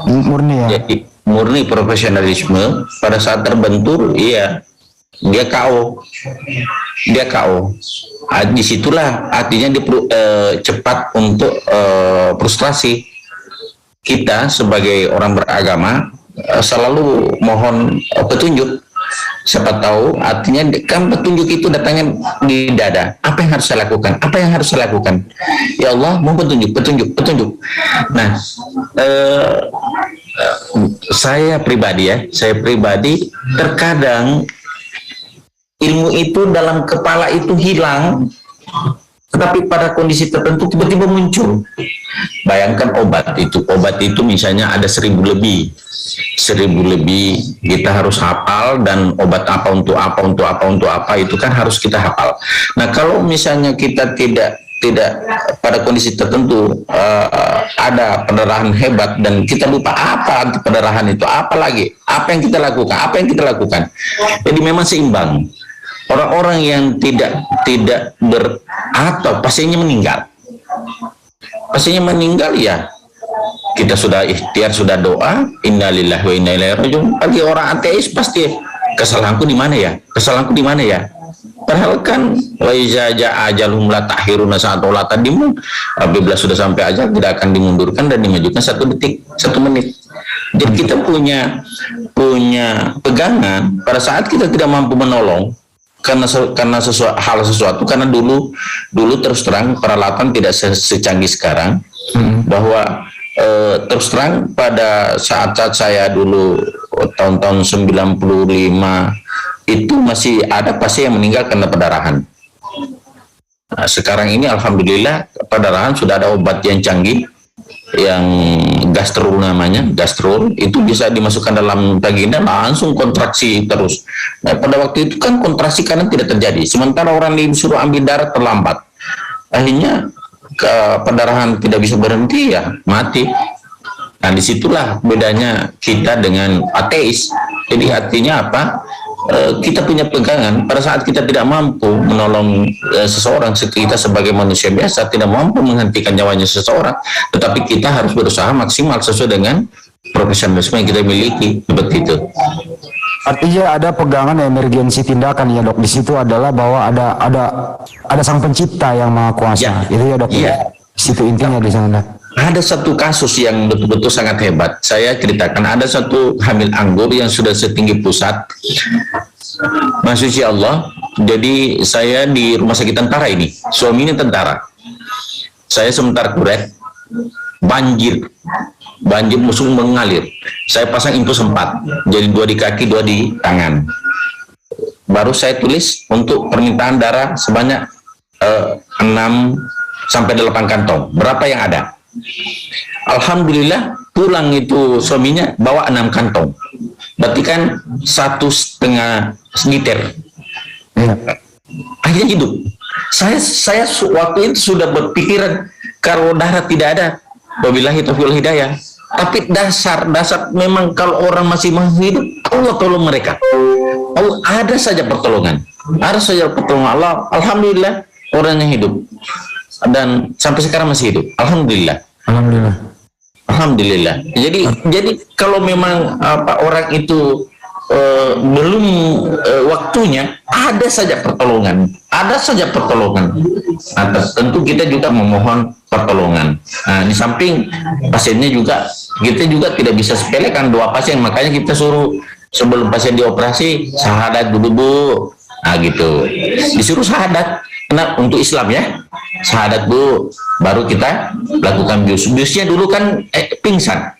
Murni ya. Jadi murni profesionalisme pada saat terbentur, iya dia KO. Disitulah artinya dia cepat untuk frustrasi. Kita sebagai orang beragama selalu mohon petunjuk. Siapa tahu artinya kan petunjuk itu datangnya di dada. Apa yang harus saya lakukan? Ya Allah, mau petunjuk. Nah, saya pribadi terkadang ilmu itu dalam kepala itu hilang, tetapi pada kondisi tertentu tiba-tiba muncul. Bayangkan obat itu misalnya ada 1000 lebih kita harus hafal, dan obat apa untuk apa itu kan harus kita hafal. Nah, kalau misalnya kita tidak pada kondisi tertentu ada pendarahan hebat dan kita lupa apa pendarahan itu, apa yang kita lakukan. Jadi memang seimbang. orang-orang yang tidak atau pasiennya meninggal ya kita sudah ikhtiar, sudah doa, innalillahi wa inna ilaihi raji'un. Bagi orang ateis pasti kesalahanku di mana ya, padahal kan wa iza jaa ajaluhum la ta'khiruna sa'atan la taqdimun. Apabila sudah sampai ajal tidak akan dimundurkan dan dimajukan 1 detik, 1 menit. Jadi kita punya pegangan pada saat kita tidak mampu menolong karena sesuatu karena dulu terus terang peralatan tidak secanggih sekarang, bahwa terus terang pada saat saya dulu tahun-tahun 95 itu masih ada pasien yang meninggal karena perdarahan. Nah, sekarang ini alhamdulillah perdarahan sudah ada obat yang canggih, yang gastrol namanya, gastrol itu bisa dimasukkan dalam vagina langsung kontraksi terus. Nah, pada waktu itu kan kontraksi kanan tidak terjadi, sementara orang disuruh ambil darah terlambat, akhirnya perdarahan tidak bisa berhenti ya mati. Nah disitulah bedanya kita dengan ateis. Jadi artinya apa? Kita punya pegangan pada saat kita tidak mampu menolong seseorang, kita sebagai manusia biasa tidak mampu menghentikan nyawanya seseorang, tetapi kita harus berusaha maksimal sesuai dengan profesionalisme yang kita miliki, seperti itu. Artinya ada pegangan emergensi tindakan ya dok. Di situ adalah bahwa ada sang pencipta yang maha kuasa. Ya. Itu ya dok. Ya. Di situ intinya di sana. Ada satu kasus yang betul-betul sangat hebat. Saya ceritakan, ada satu hamil anggur yang sudah setinggi pusat. Masya Allah. Jadi saya di rumah sakit tentara ini. Suaminya tentara. Saya sebentar kurek. Banjir musuh mengalir. Saya pasang infus 4, jadi 2 di kaki, 2 di tangan. Baru saya tulis untuk permintaan darah sebanyak 6 sampai 8 kantong. Berapa yang ada? Alhamdulillah pulang itu suaminya bawa 6 kantong. Berarti kan 1,5 liter. Akhirnya hidup. Saya waktu itu sudah berpikiran kalau darah tidak ada, wabillahi taufiq wal hidayah. Tapi dasar memang kalau orang masih hidup, Allah tolong mereka. Allah, ada saja pertolongan Allah. Alhamdulillah orangnya hidup dan sampai sekarang masih hidup. Alhamdulillah. Jadi kalau memang orang itu belum waktunya, ada saja pertolongan. Nah, tentu kita juga memohon pertolongan. Nah, di samping pasiennya juga, kita juga tidak bisa sepelekan 2 pasien, makanya kita suruh sebelum pasien dioperasi syahadat dulu Bu. Nah gitu, disuruh syahadat. Nah, untuk Islam ya, syahadat Bu, baru kita lakukan bius. Biusnya dulu kan pingsan.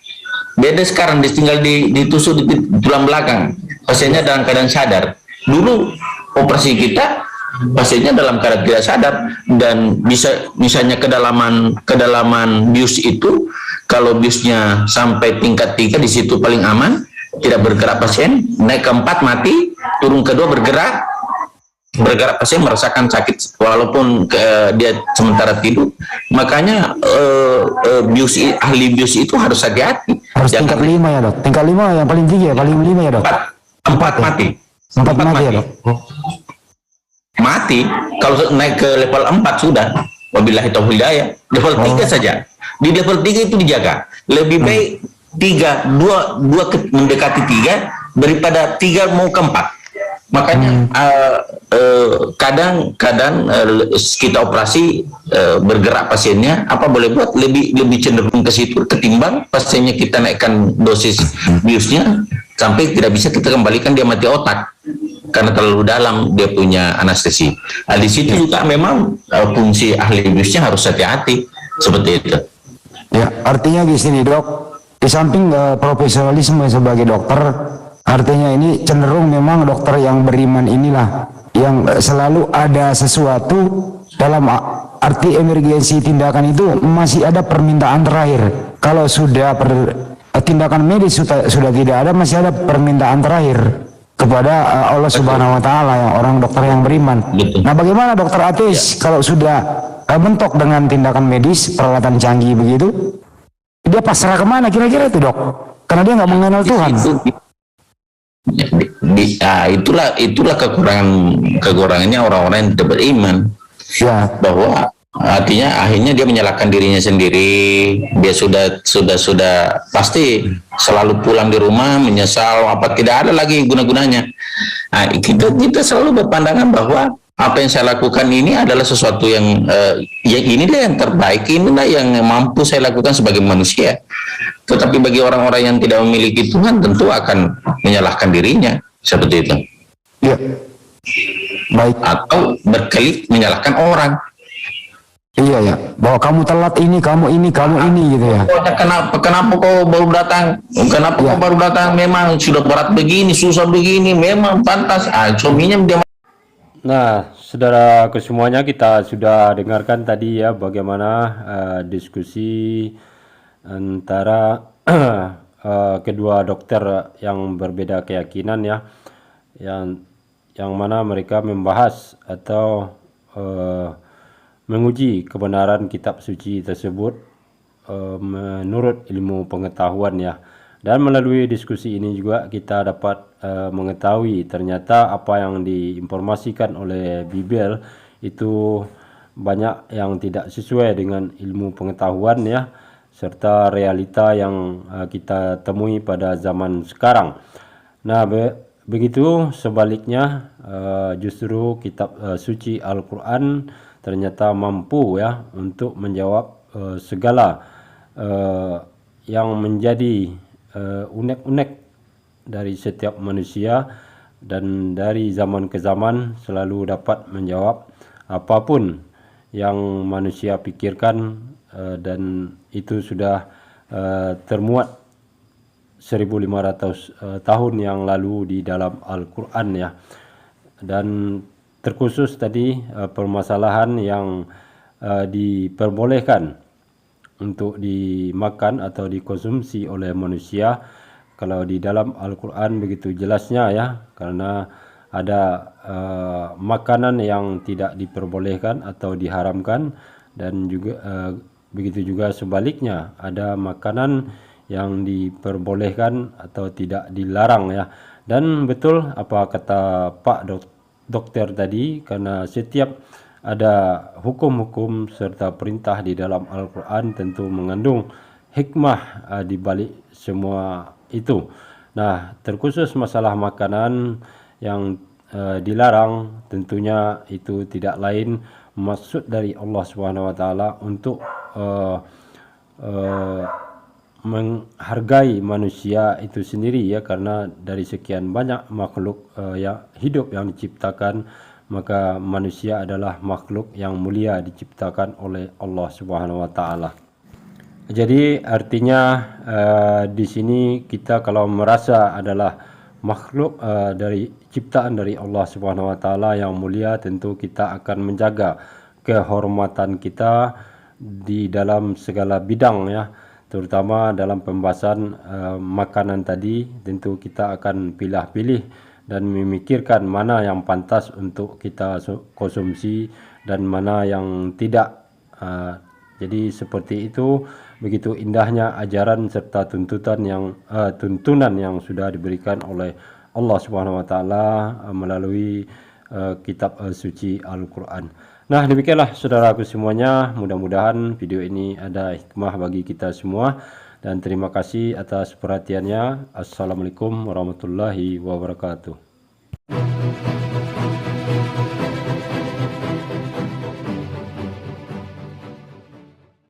Beda sekarang, tinggal ditusuk di tulang belakang. Pasiennya dalam keadaan sadar. Dulu operasi kita, pasiennya dalam keadaan tidak sadar, dan bisa misalnya kedalaman bius itu, kalau biusnya sampai tingkat 3 di situ paling aman, tidak bergerak pasien, naik ke 4 mati, turun ke 2 bergerak pasien merasakan sakit walaupun dia sementara tidur. Makanya ahli bius itu harus hati-hati. Harus tingkat 5 ya dok. Tingkat 5 yang paling tinggi ya, paling 5 ya dok. 4 mati. 4 mati ya dok. Mati kalau naik ke level 4 sudah. Wabillahi taufiq hidayah. Level 3 saja. Di level 3 itu dijaga. Lebih baik 2 mendekati 3 daripada 3 mau ke 4. Makanya kadang kita operasi bergerak pasiennya, apa boleh buat lebih cenderung ke situ ketimbang pasiennya kita naikkan dosis biusnya sampai tidak bisa kita kembalikan, dia mati otak karena terlalu dalam dia punya anestesi. Nah, di situ juga memang fungsi ahli biusnya harus hati-hati seperti itu. Ya, artinya di sini dok, di samping profesionalisme sebagai dokter, artinya ini cenderung memang dokter yang beriman inilah yang selalu ada sesuatu dalam arti emergensi tindakan itu masih ada permintaan terakhir. Kalau sudah tindakan medis sudah tidak ada, masih ada permintaan terakhir kepada Allah Subhanahu wa taala, yang orang dokter yang beriman. Nah, bagaimana dokter ateis kalau sudah mentok dengan tindakan medis, peralatan canggih begitu? Dia pasrah kemana kira-kira itu dok? Karena dia nggak mengenal Tuhan. itulah kekurangannya orang-orang yang tidak beriman, Ya, bahwa artinya akhirnya dia menyalahkan dirinya sendiri. Dia sudah pasti selalu pulang di rumah menyesal, apa tidak ada lagi guna-gunanya. Nah, kita selalu berpandangan bahwa apa yang saya lakukan ini adalah sesuatu yang inilah yang terbaik, inilah yang mampu saya lakukan sebagai manusia. Tetapi bagi orang-orang yang tidak memiliki Tuhan tentu akan menyalahkan dirinya seperti itu, ya. Baik. atau berkelit menyalahkan orang. Iya ya. Bahwa kamu telat ini, kamu ini gitu ya. Pokoknya kenapa kau baru datang? Kenapa Ya. kau baru datang? Memang sudah berat begini, susah begini, memang pantas. Suaminya dia. Nah, saudara kesemuanya, kita sudah dengarkan tadi ya bagaimana diskusi antara kedua dokter yang berbeda keyakinan ya, yang mana mereka membahas atau menguji kebenaran kitab suci tersebut menurut ilmu pengetahuan ya. Dan melalui diskusi ini juga kita dapat mengetahui ternyata apa yang diinformasikan oleh Bibel itu banyak yang tidak sesuai dengan ilmu pengetahuan ya, serta realita yang kita temui pada zaman sekarang. Nah, begitu sebaliknya justru kitab suci Al-Quran ternyata mampu ya untuk menjawab segala yang menjadi unek-unek dari setiap manusia, dan dari zaman ke zaman selalu dapat menjawab apapun yang manusia pikirkan, dan itu sudah termuat 1500 tahun yang lalu di dalam Al-Quran ya. Dan terkhusus tadi permasalahan yang diperbolehkan untuk dimakan atau dikonsumsi oleh manusia. Kalau di dalam Al-Quran begitu jelasnya ya, karena ada makanan yang tidak diperbolehkan atau diharamkan, dan juga begitu juga sebaliknya ada makanan yang diperbolehkan atau tidak dilarang ya. Dan betul apa kata Pak Dokter tadi, karena setiap ada hukum-hukum serta perintah di dalam Al-Quran tentu mengandung hikmah di balik semua itu. Nah, terkhusus masalah makanan yang dilarang, tentunya itu tidak lain maksud dari Allah SWT untuk menghargai manusia itu sendiri ya, karena dari sekian banyak makhluk yang hidup yang diciptakan, maka manusia adalah makhluk yang mulia diciptakan oleh Allah Subhanahu wa taala. Jadi artinya di sini kita kalau merasa adalah makhluk dari ciptaan dari Allah Subhanahu wa taala yang mulia, tentu kita akan menjaga kehormatan kita di dalam segala bidang ya, terutama dalam pembahasan makanan tadi. Tentu kita akan pilih-pilih dan memikirkan mana yang pantas untuk kita konsumsi dan mana yang tidak. Jadi seperti itu, begitu indahnya ajaran serta tuntunan yang sudah diberikan oleh Allah Subhanahu wa taala melalui kitab suci Al-Quran. Nah, demikianlah saudaraku semuanya, mudah-mudahan video ini ada hikmah bagi kita semua, dan terima kasih atas perhatiannya. Assalamualaikum warahmatullahi wabarakatuh.